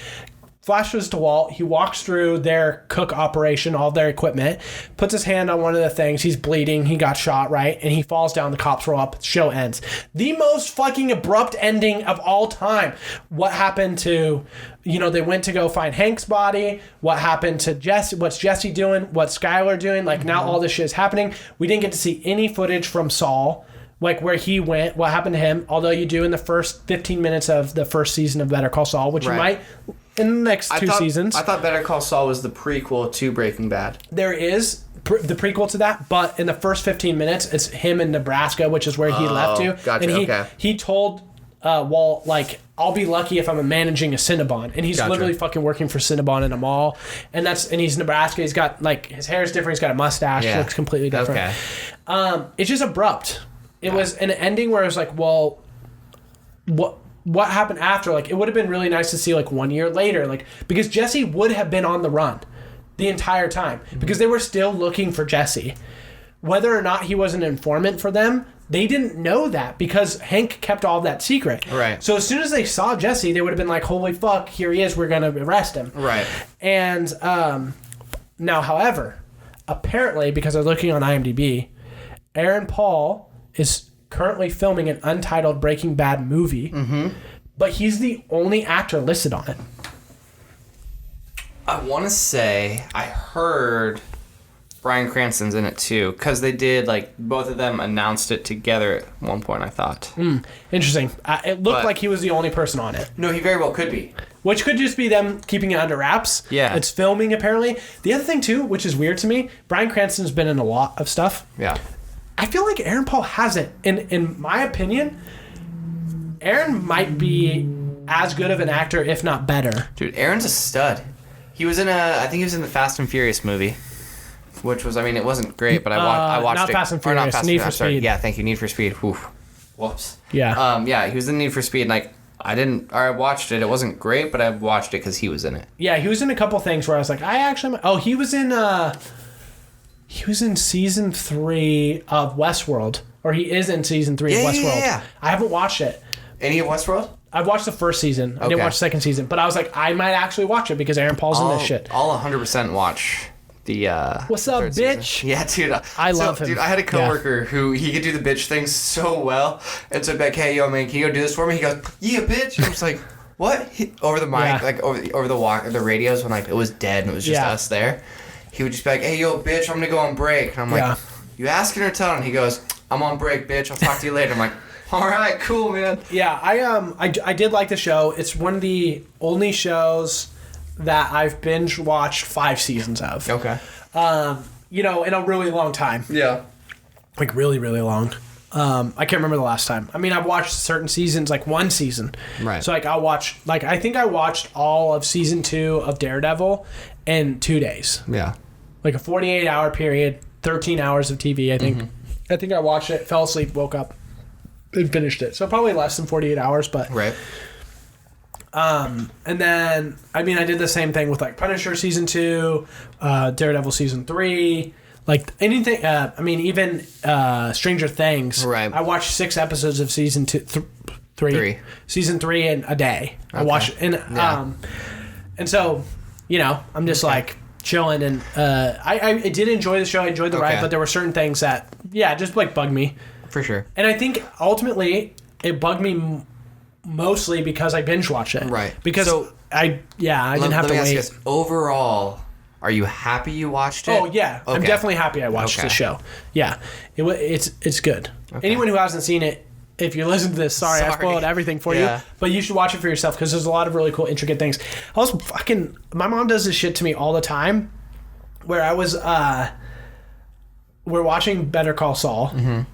Flashes to Walt. He walks through their cook operation, all their equipment, puts his hand on one of the things. He's bleeding. He got shot, right? And he falls down. The cops roll up. Show ends. The most fucking abrupt ending of all time. What happened to, they went to go find Hank's body. What happened to Jesse? What's Jesse doing? What's Skylar doing? Like, now all this shit is happening. We didn't get to see any footage from Saul, like where he went, what happened to him. Although you do in the first 15 minutes of the first season of Better Call Saul, which you might in the next two seasons. I thought Better Call Saul was the prequel to Breaking Bad. There is the prequel to that, but in the first 15 minutes, it's him in Nebraska, which is where he left to. Gotcha, and he told Walt, like, I'll be lucky if I'm managing a Cinnabon. And he's literally fucking working for Cinnabon in a mall. And he's Nebraska. He's got, like, his hair is different. He's got a mustache. Yeah. Looks completely different. Okay. It's just abrupt. It was an ending where it was like, well, what happened after? Like, it would have been really nice to see, like, 1 year later, like, because Jesse would have been on the run the entire time because they were still looking for Jesse. Whether or not he was an informant for them, they didn't know that because Hank kept all of that secret. Right. So as soon as they saw Jesse, they would have been like, holy fuck, here he is, we're going to arrest him. Right. And now, however, apparently, because I was looking on IMDb, Aaron Paul is currently filming an untitled Breaking Bad movie, but he's the only actor listed on it. I want to say I heard Bryan Cranston's in it too, because they did, like, both of them announced it together at one point, I thought. Interesting. It looked like he was the only person on it. No, he very well could be. Which could just be them keeping it under wraps. Yeah. It's filming, apparently. The other thing, too, which is weird to me, Bryan Cranston's been in a lot of stuff. Yeah. I feel like Aaron Paul hasn't. In my opinion, Aaron might be as good of an actor, if not better. Dude, Aaron's a stud. He was I think he was in the Fast and Furious movie, which was, I mean, it wasn't great, but I watched it. Not Fast and Furious, Need for Speed. Yeah, thank you, Need for Speed. Whoops. Yeah. Yeah, he was in Need for Speed, and, like, I watched it. It wasn't great, but I watched it because he was in it. Yeah, he was in a couple things where I was like, he was in season 3 of Westworld, or he is in season 3 of Westworld. Yeah. I haven't watched it. Any of Westworld? I've watched the first season. I didn't watch the second season, but I was like, I might actually watch it because Aaron Paul's in this shit. I'll 100% watch the What's up, bitch? Season. Yeah, dude. I love him. Dude, I had a coworker who he could do the bitch thing so well, and so I'd be like, hey, yo, man, can you go do this for me? He goes, yeah, bitch. And I was like, what? Over the mic, like over the radios when, like, it was dead and it was just us there. He would just be like, hey, yo, bitch, I'm gonna go on break. And I'm like, you asking or telling? He goes, I'm on break, bitch. I'll talk to you later. I'm like, all right, cool, man. Yeah, I did like the show. It's one of the only shows that I've binge watched 5 seasons of. Okay. In a really long time. Yeah. Like, really, really long. I can't remember the last time. I mean, I've watched certain seasons, like one season. Right. So, like, I think I watched all of season 2 of Daredevil in 2 days. Yeah. Like a 48-hour period, 13 hours of TV, I think. I think I watched it, fell asleep, woke up, and finished it. So probably less than 48 hours, but... Right. And then, I mean, I did the same thing with, like, Punisher season 2, Daredevil season 3, like, anything, even Stranger Things. Right. I watched 6 episodes of season 3. Season 3 in a day. Okay. I watched it, and so, I'm just, like... chilling, and I did enjoy the show. I enjoyed the ride, but there were certain things that just like bugged me. For sure. And I think ultimately it bugged me mostly because I binge watched it. Right. Because I didn't have to wait. Ask you this. Overall, are you happy you watched it? Oh yeah, okay. I'm definitely happy I watched the show. Yeah, it's good. Okay. Anyone who hasn't seen it, if you listen to this, sorry. I spoiled everything for you. But you should watch it for yourself because there's a lot of really cool, intricate things. My mom does this shit to me all the time. Where I was, we're watching Better Call Saul, and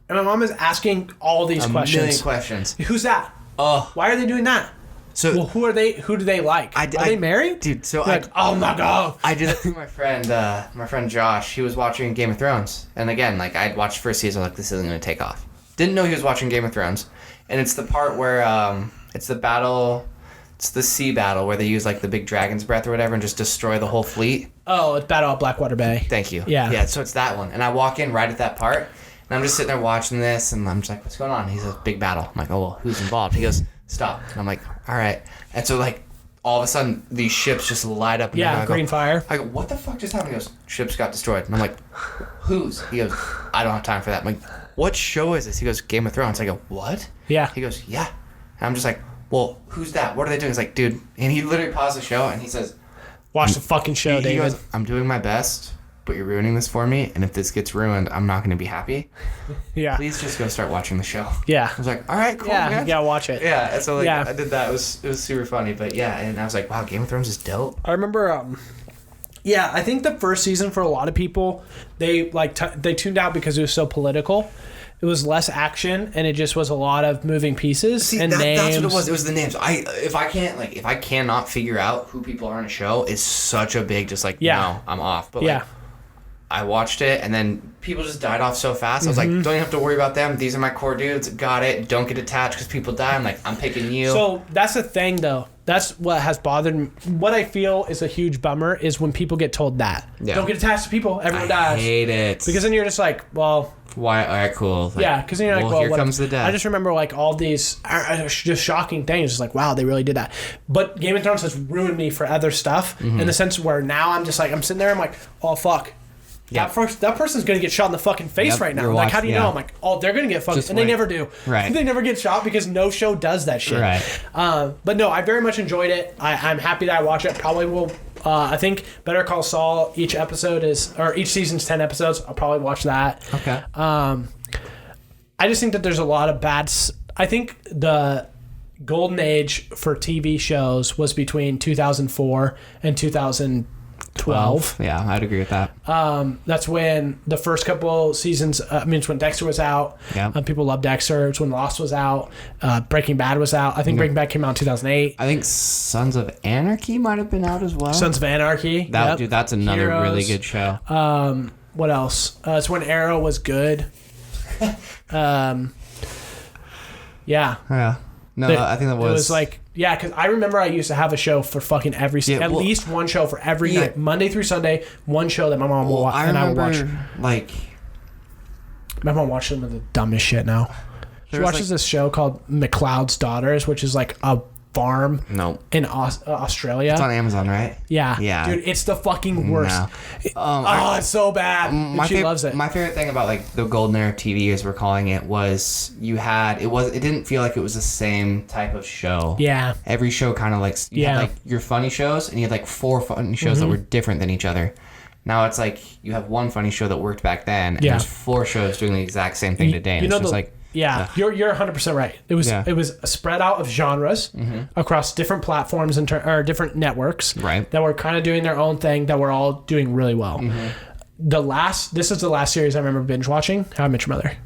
my mom is asking all these questions. A million questions. Who's that? Why are they doing that? So, well, who are they? Who do they like? Are they married? Dude, so oh my god! I did it through my friend Josh. He was watching Game of Thrones, and again, like I'd watched first season, like this isn't gonna take off. Didn't know he was watching Game of Thrones, and it's the part where it's the battle, it's the sea battle where they use like the big dragon's breath or whatever and just destroy the whole fleet. Oh, it's Battle at Blackwater Bay. Thank you. Yeah. So it's that one, and I walk in right at that part, and I'm just sitting there watching this, and I'm just like, what's going on? He's a big battle. I'm like, oh well, who's involved? He goes, stop, and I'm like, all right. And so like all of a sudden these ships just light up. And green fire. I go, what the fuck just happened? He goes, ships got destroyed. And I'm like, whose? He goes, I don't have time for that. I'm like, what show is this? He goes, Game of Thrones. I go, what? Yeah. He goes, yeah. And I'm just like, well, who's that? What are they doing? He's like, dude. And he literally paused the show and he says, watch the fucking show, David. He goes, I'm doing my best, but you're ruining this for me. And if this gets ruined, I'm not going to be happy. Yeah. Please just go start watching the show. Yeah. I was like, all right, cool, man. You gotta watch it. Yeah. And so I did that. It was super funny. But yeah, and I was like, wow, Game of Thrones is dope. I remember, I think the first season for a lot of people, they they tuned out because it was so political. It was less action, and it just was a lot of moving pieces and names. That's what it was. It was the names. If I cannot figure out who people are on a show, it's such a big no, I'm off. But I watched it, and then people just died off so fast. I was like, don't even have to worry about them. These are my core dudes. Got it. Don't get attached because people die. I'm like, I'm picking you. So that's the thing, though. That's what has bothered me. What I feel is a huge bummer is when people get told that. Yeah. Don't get attached to people. Everyone dies. I hate it. Because then you're just like, well... Why? All right, cool. Because then you're like, well, here comes the death. I just remember all these just shocking things. It's like, wow, they really did that. But Game of Thrones has ruined me for other stuff in the sense where now I'm just like, I'm sitting there, I'm like, oh, fuck. Yep. That person's going to get shot in the fucking face right now. Like, how do you know? I'm like, oh, they're going to get fucking... And they never do. Right. They never get shot because no show does that shit. Right. But no, I very much enjoyed it. I'm happy that I watched it. Probably will... I think Better Call Saul, each season's 10 episodes. I'll probably watch that. Okay. I just think that there's a lot of bad... I think the golden age for TV shows was between 2004 and 2012. Yeah, I'd agree with that. That's when the first couple seasons, it's when Dexter was out. Yeah. People loved Dexter. It's when Lost was out. Breaking Bad was out. I think Breaking Bad came out in 2008. I think Sons of Anarchy might have been out as well. Sons of Anarchy. Dude, that's another Heroes. Really good show. What else? It's when Arrow was good. Yeah. No, I think that was... It was like... Yeah, because I remember I used to have a show for fucking every... at least one show for every night. Monday through Sunday, one show that my mom would watch. I would watch. My mom watched some of the dumbest shit now. She watches this show called McCloud's Daughters, which is like a farm in Australia. It's on Amazon, right? Yeah. Dude, it's the fucking worst. No. It's so bad. She loves it. My favorite thing about the golden era of TV, as we're calling it, was it didn't feel like it was the same type of show. Yeah. Every show kind of you had your funny shows, and you had 4 funny shows that were different than each other. Now it's like you have one funny show that worked back then, and there's 4 shows doing the exact same thing today. And it's just you're 100% right. It was a spread out of genres across different platforms or different networks that were kind of doing their own thing that were all doing really well. This is the last series I remember binge watching, How I Met Your Mother.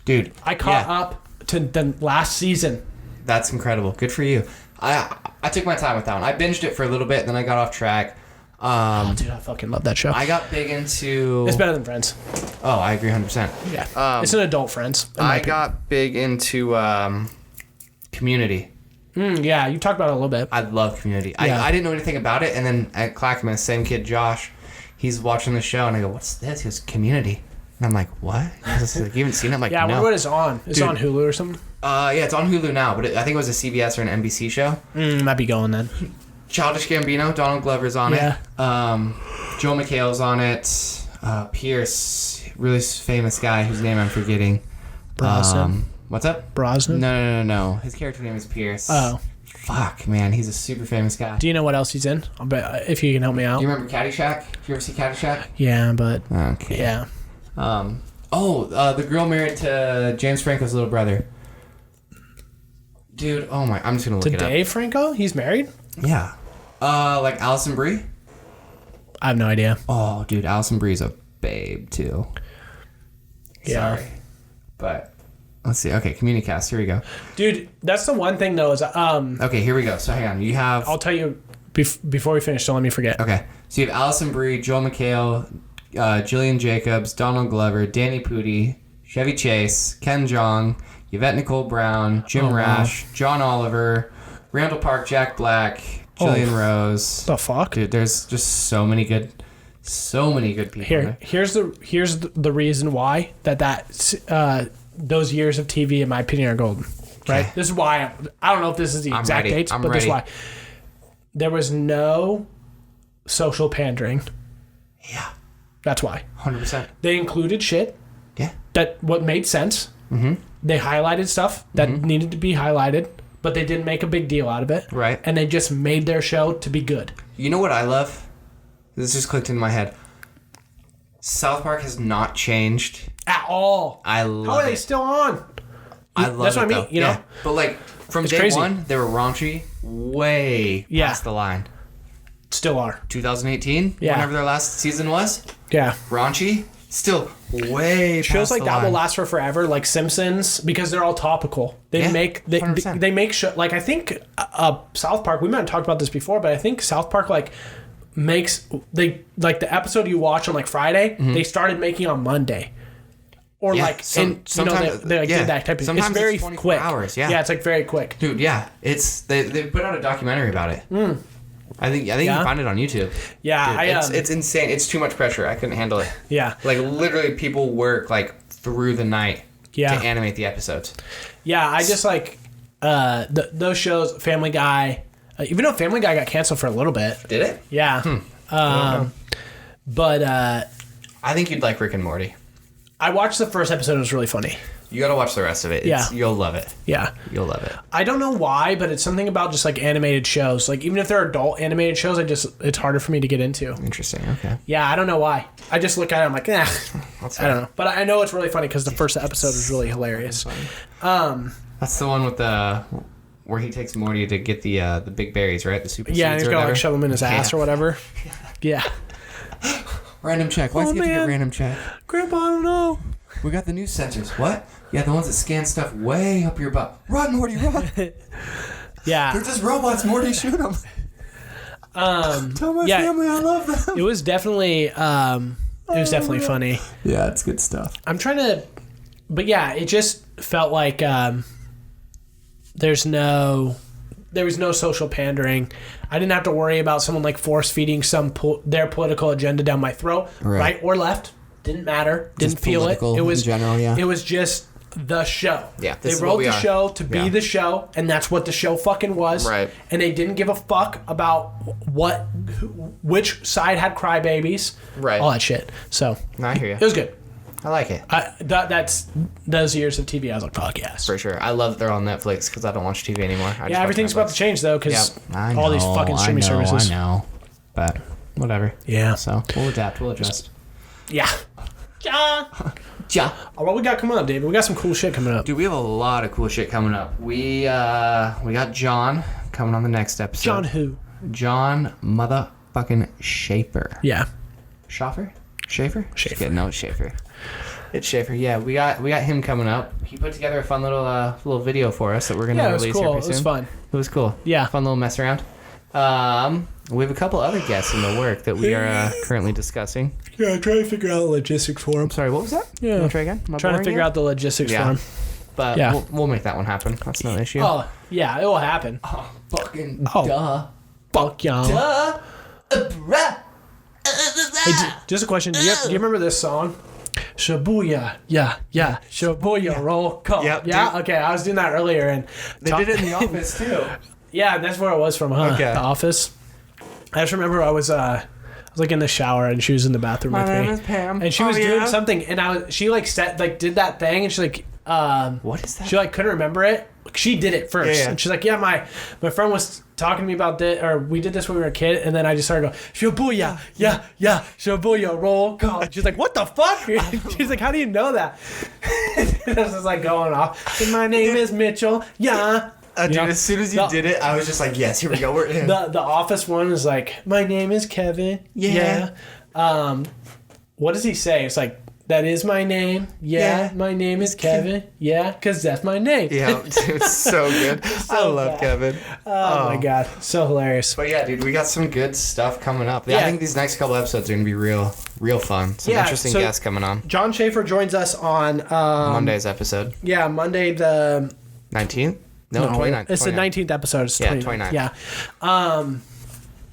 Dude, I caught up to the last season. That's incredible. Good for you. I took my time with that one. I binged it for a little bit, then I got off track. Dude, I fucking love that show. I got big into... It's better than Friends. Oh, I agree 100%. Yeah. It's an adult Friends. I got big into Community. Yeah, you talked about it a little bit. I love Community. Yeah. I didn't know anything about it, and then at Clackamas, same kid, Josh, he's watching the show, and I go, what's this? He goes, Community. And I'm like, what? He's like, you haven't seen it? I'm like, yeah, no. What is it on? It's on Hulu or something? Yeah, it's on Hulu now, but I think it was a CBS or an NBC show. Might be going then. Childish Gambino, Donald Glover's on it. Joel McHale's on it. Pierce, really famous guy whose name I'm forgetting. Brosnan. What's up? Brosnan? No. His character name is Pierce. Oh. Fuck, man. He's a super famous guy. Do you know what else he's in? I'll bet if you can help me out. Do you remember Caddyshack? You ever see Caddyshack? Yeah, but... Okay. Yeah. The girl married to James Franco's little brother. Dude, oh my... I'm just going to look it up. To Dave Franco? He's married? Yeah. Like Alison Brie? I have no idea. Oh, dude, Alison Brie's a babe, too. Yeah. Sorry. But... Let's see. Okay, Communicast. Here we go. Dude, that's the one thing, though, is... Okay, here we go. So, hang on. You have... I'll tell you before we finish, don't let me forget. Okay. So, you have Alison Brie, Joel McHale, Jillian Jacobs, Donald Glover, Danny Pudi, Chevy Chase, Ken Jeong, Yvette Nicole Brown, Jim Rash, John Oliver, Randall Park, Jack Black, Jillian Rose. The fuck? Dude, there's just so many good people. Here's the reason why those years of TV, in my opinion, are golden. Right? Okay. This is why I don't know if this is the exact dates, but this is why. There was no social pandering. Yeah. That's why. 100%. They included shit. Yeah. That what made sense. Mm-hmm. They highlighted stuff that needed to be highlighted, but they didn't make a big deal out of it. Right. And they just made their show to be good. You know what I love? This just clicked into my head. South Park has not changed At all. I love it. How are they still on? I love That's it, what I mean, though. you know? Yeah. But like from It's day crazy. one, they were raunchy, way past the line. Still are. 2018, Yeah. whenever their last season was, Yeah. raunchy, still way past Shows like the that line. will last for forever, like Simpsons, because they're all topical. They Yeah, make 100%. they make show like I think South Park. We might have talked about this before, but I think South Park makes the episode you watch on like Friday. They started making on Monday. Or Yeah, sometimes they yeah. did that type of. Sometimes it's very it's 24 quick. hours, yeah. Yeah, it's like very quick. Dude, yeah, it's they put out a documentary about it. I think you can find it on YouTube. Yeah, Dude, it's insane. It's too much pressure. I couldn't handle it. Yeah, Like literally, people work like through the night to animate the episodes. yeah. I just like those shows. Family Guy, even though Family Guy got canceled for a little bit. Did it? Yeah, but I think you'd like Rick and Morty. I watched the first episode. It was really funny. You gotta watch the rest of it. You'll love it. Yeah. You'll love it. I don't know why, but it's something about just like animated shows. Like even if they're adult animated shows, it's harder for me to get into. Interesting. Okay. Yeah, I don't know why. I just look at it, I'm like, I don't know. But I know it's really funny because the first episode was really hilarious. That's the one with where he takes Morty to get the big berries, right? The super seeds. Yeah, and he's or gonna whatever. like shove them in his ass or whatever. Yeah. Random check. Why does he have to get random check? Grandpa, I don't know. We got the new sensors. What? Yeah, the ones that scan stuff way up your butt. Run, Morty, run! Yeah. They're just robots, Morty. Shoot them. Tell my family I love them. It was definitely funny. Yeah, it's good stuff. I'm trying to, but yeah, it just felt like there was no social pandering. I didn't have to worry about someone like force feeding their political agenda down my throat, right or left. Didn't matter. Didn't Just feel it. It was in general, yeah. It was just the show. Yeah, they wrote the show to be the show, and that's what the show fucking was. Right. And they didn't give a fuck about which side had crybabies. Right. All that shit. So I hear you. it was good. I like it. That's those years of TV. I was like, fuck yes. For sure. I love that they're on Netflix because I don't watch TV anymore. Yeah, everything's about to change though because all these fucking streaming services. I know. But whatever. Yeah. So we'll adapt. We'll adjust. Yeah. Ja. What we got coming up, David? We got some cool shit coming up. Dude, we have a lot of cool shit coming up. We got John coming on the next episode. John who? John motherfucking Schaefer. Yeah. Schaefer? Schaefer? Schaefer. Yeah, no, it's Schaefer. It's Schaefer. Yeah, we got him coming up. He put together a fun little video for us that we're gonna release here pretty soon. It was fun. It was cool. Yeah. Fun little mess around. We have a couple other guests in the work that we are currently discussing. Yeah, trying to figure out the logistics for him. Sorry, what was that? Yeah. You want to try again? Trying to figure out the logistics for him. But Yeah. we'll make that one happen. That's no issue. Oh, yeah, it will happen. Oh, fucking Oh. duh. Fuck y'all. Duh. Hey, just a question. Do you remember this song? Shibuya, yeah, Shibuya, roll call. Yep, yeah, dude. okay, I was doing that earlier. And They did it in The Office, too. Yeah, that's where it was from, huh? Okay. The Office. I just remember I was like in the shower and she was in the bathroom with me. Pam. And she was doing something and she like did that thing and she like What is that? She like couldn't remember it. She did it first, Yeah. and she's like, "Yeah, my friend was talking to me about this, or we did this when we were a kid." And then I just started going, "Shibuya, yeah, Shibuya, roll call." She's like, "What the fuck?" She's like, "How do you know that?" And I was just like going off. And my name is Mitchell. Yeah. Dude, as soon as you did it, I was just like, yes, here we go. We're in. The Office one is like, "My name is Kevin." Yeah. What does he say? It's like, "That is my name. Yeah, my name is Kevin. Yeah, because that's my name." Yeah, it's so good. I love Kevin. Oh my God. So hilarious. But yeah, dude, we got some good stuff coming up. I think these next couple episodes are going to be real fun. Some interesting guests coming on. John Schaefer joins us on Monday's episode. Yeah, Monday the 19th? No, 29th. It's 29th. The 19th episode. It's 29th. Yeah.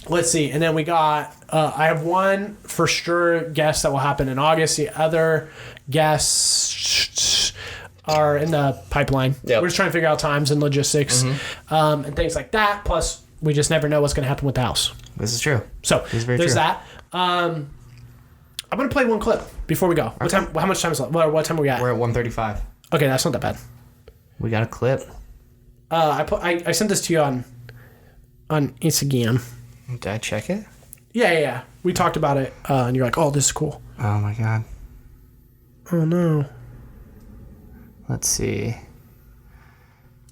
Let's see. And then we got, I have one for sure guest that will happen in August. The other guests are in the pipeline. Yep. We're just trying to figure out times and logistics and things like that. Plus, we just never know what's going to happen with the house. This is true. So there's that. I'm going to play one clip before we go. What time? How much time is left? What time are we at? We're at 1:35. Okay, that's not that bad. We got a clip. I sent this to you on Instagram. Did I check it? Yeah. We talked about it, and you're like, "Oh, this is cool." Oh my God. Oh no. Let's see.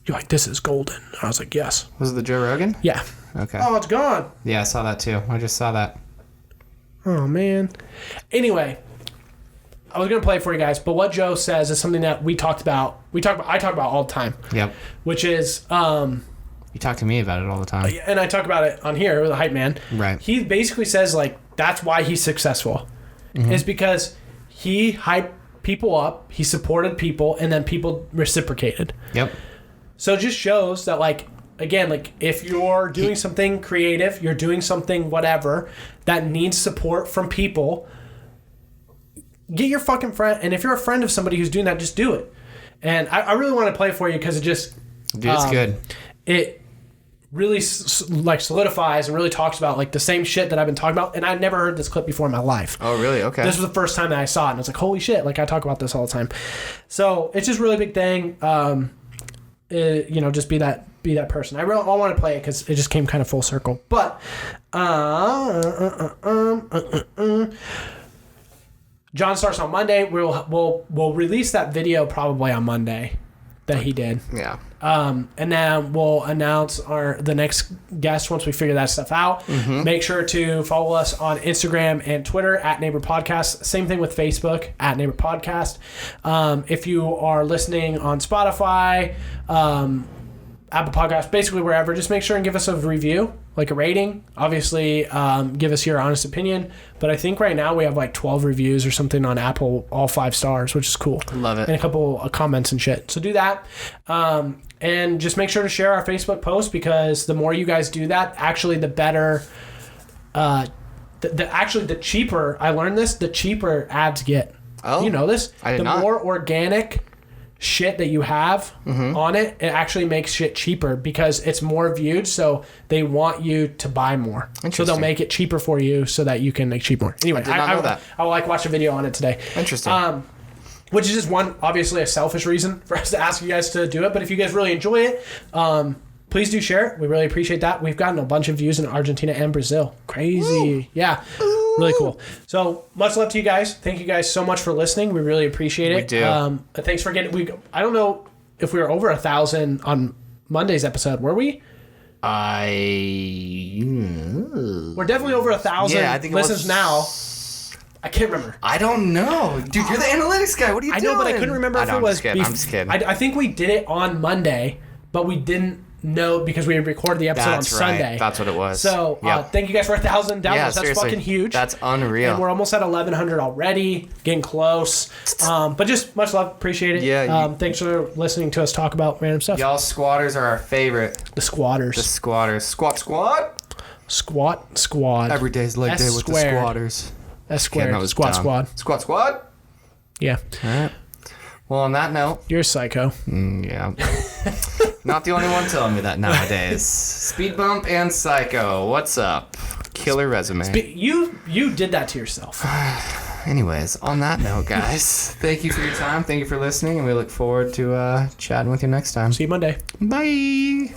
You're like, "This is golden." I was like, "Yes." Was it the Joe Rogan? Yeah. Okay. Oh, it's gone. Yeah, I saw that too. I just saw that. Oh man. Anyway, I was gonna play it for you guys, but what Joe says is something that I talk about all the time. Yep. Which is You talk to me about it all the time. and I talk about it on here with the hype man. Right. He basically says like that's why he's successful. Is because he hyped people up, he supported people, and then people reciprocated. Yep. So it just shows that like again, like if you're doing something creative, you're doing something whatever that needs support from people, get your fucking friend, and if you're a friend of somebody who's doing that, just do it. And I really want to play it for you because it just Dude, it's good. It really like solidifies and really talks about like the same shit that I've been talking about, and I'd never heard this clip before in my life. Oh really? Okay. This was the first time that I saw it, and I was like, holy shit, like I talk about this all the time. So it's just a really big thing. Just be that person. I want to play it because it just came kind of full circle. But John starts on Monday. We'll release that video probably on Monday that he did. Yeah. And then we'll announce the next guest once we figure that stuff out. Make sure to follow us on Instagram and Twitter at Neighbor Podcast. Same thing with Facebook at Neighbor Podcast. If you are listening on Spotify, Apple Podcasts, basically wherever, just make sure and give us a review, like a rating. Obviously, give us your honest opinion. But I think right now we have like 12 reviews or something on Apple, all 5 stars, which is cool. Love it. And a couple of comments and shit. So do that. And just make sure to share our Facebook post, because the more you guys do that, actually the better, the cheaper, I learned this, the cheaper ads get. Oh, you know this? I did the not. more organic shit that you have on it, it actually makes shit cheaper because it's more viewed, so they want you to buy more. So they'll make it cheaper for you so that you can make cheap more. Anyway, I did not know that. I will like watch a video on it today. Interesting. Which is just one, obviously a selfish reason for us to ask you guys to do it. But if you guys really enjoy it, please do share it. We really appreciate that. We've gotten a bunch of views in Argentina and Brazil. Crazy. Woo. Yeah. Really cool. So much love to you guys. Thank you guys so much for listening. We really appreciate it. We do. Thanks for getting. I don't know if we were over 1,000 on Monday's episode. Were we? We're definitely over 1,000 listens now. I can't remember. I don't know. Dude, you're the analytics guy. What are you doing? I know, but I couldn't remember if it was... I'm just kidding. I think we did it on Monday, but we didn't know because we recorded the episode on Sunday. That's what it was. So thank you guys for 1,000 downloads. Yeah, that's fucking huge. That's unreal. And we're almost at 1,100 already. Getting close. But just much love. Appreciate it. Yeah. Thanks for listening to us talk about random stuff. Y'all squatters are our favorite. The squatters. The squatters. Squat. Squat squad. Every day's leg day with the squatters. S squared. Squad. Squad? Yeah. All right. Well, on that note... You're a psycho. Yeah. Not the only one telling me that nowadays. Speed bump and psycho. What's up? Killer resume. You did that to yourself. Anyways, on that note, guys, thank you for your time. Thank you for listening, and we look forward to chatting with you next time. See you Monday. Bye.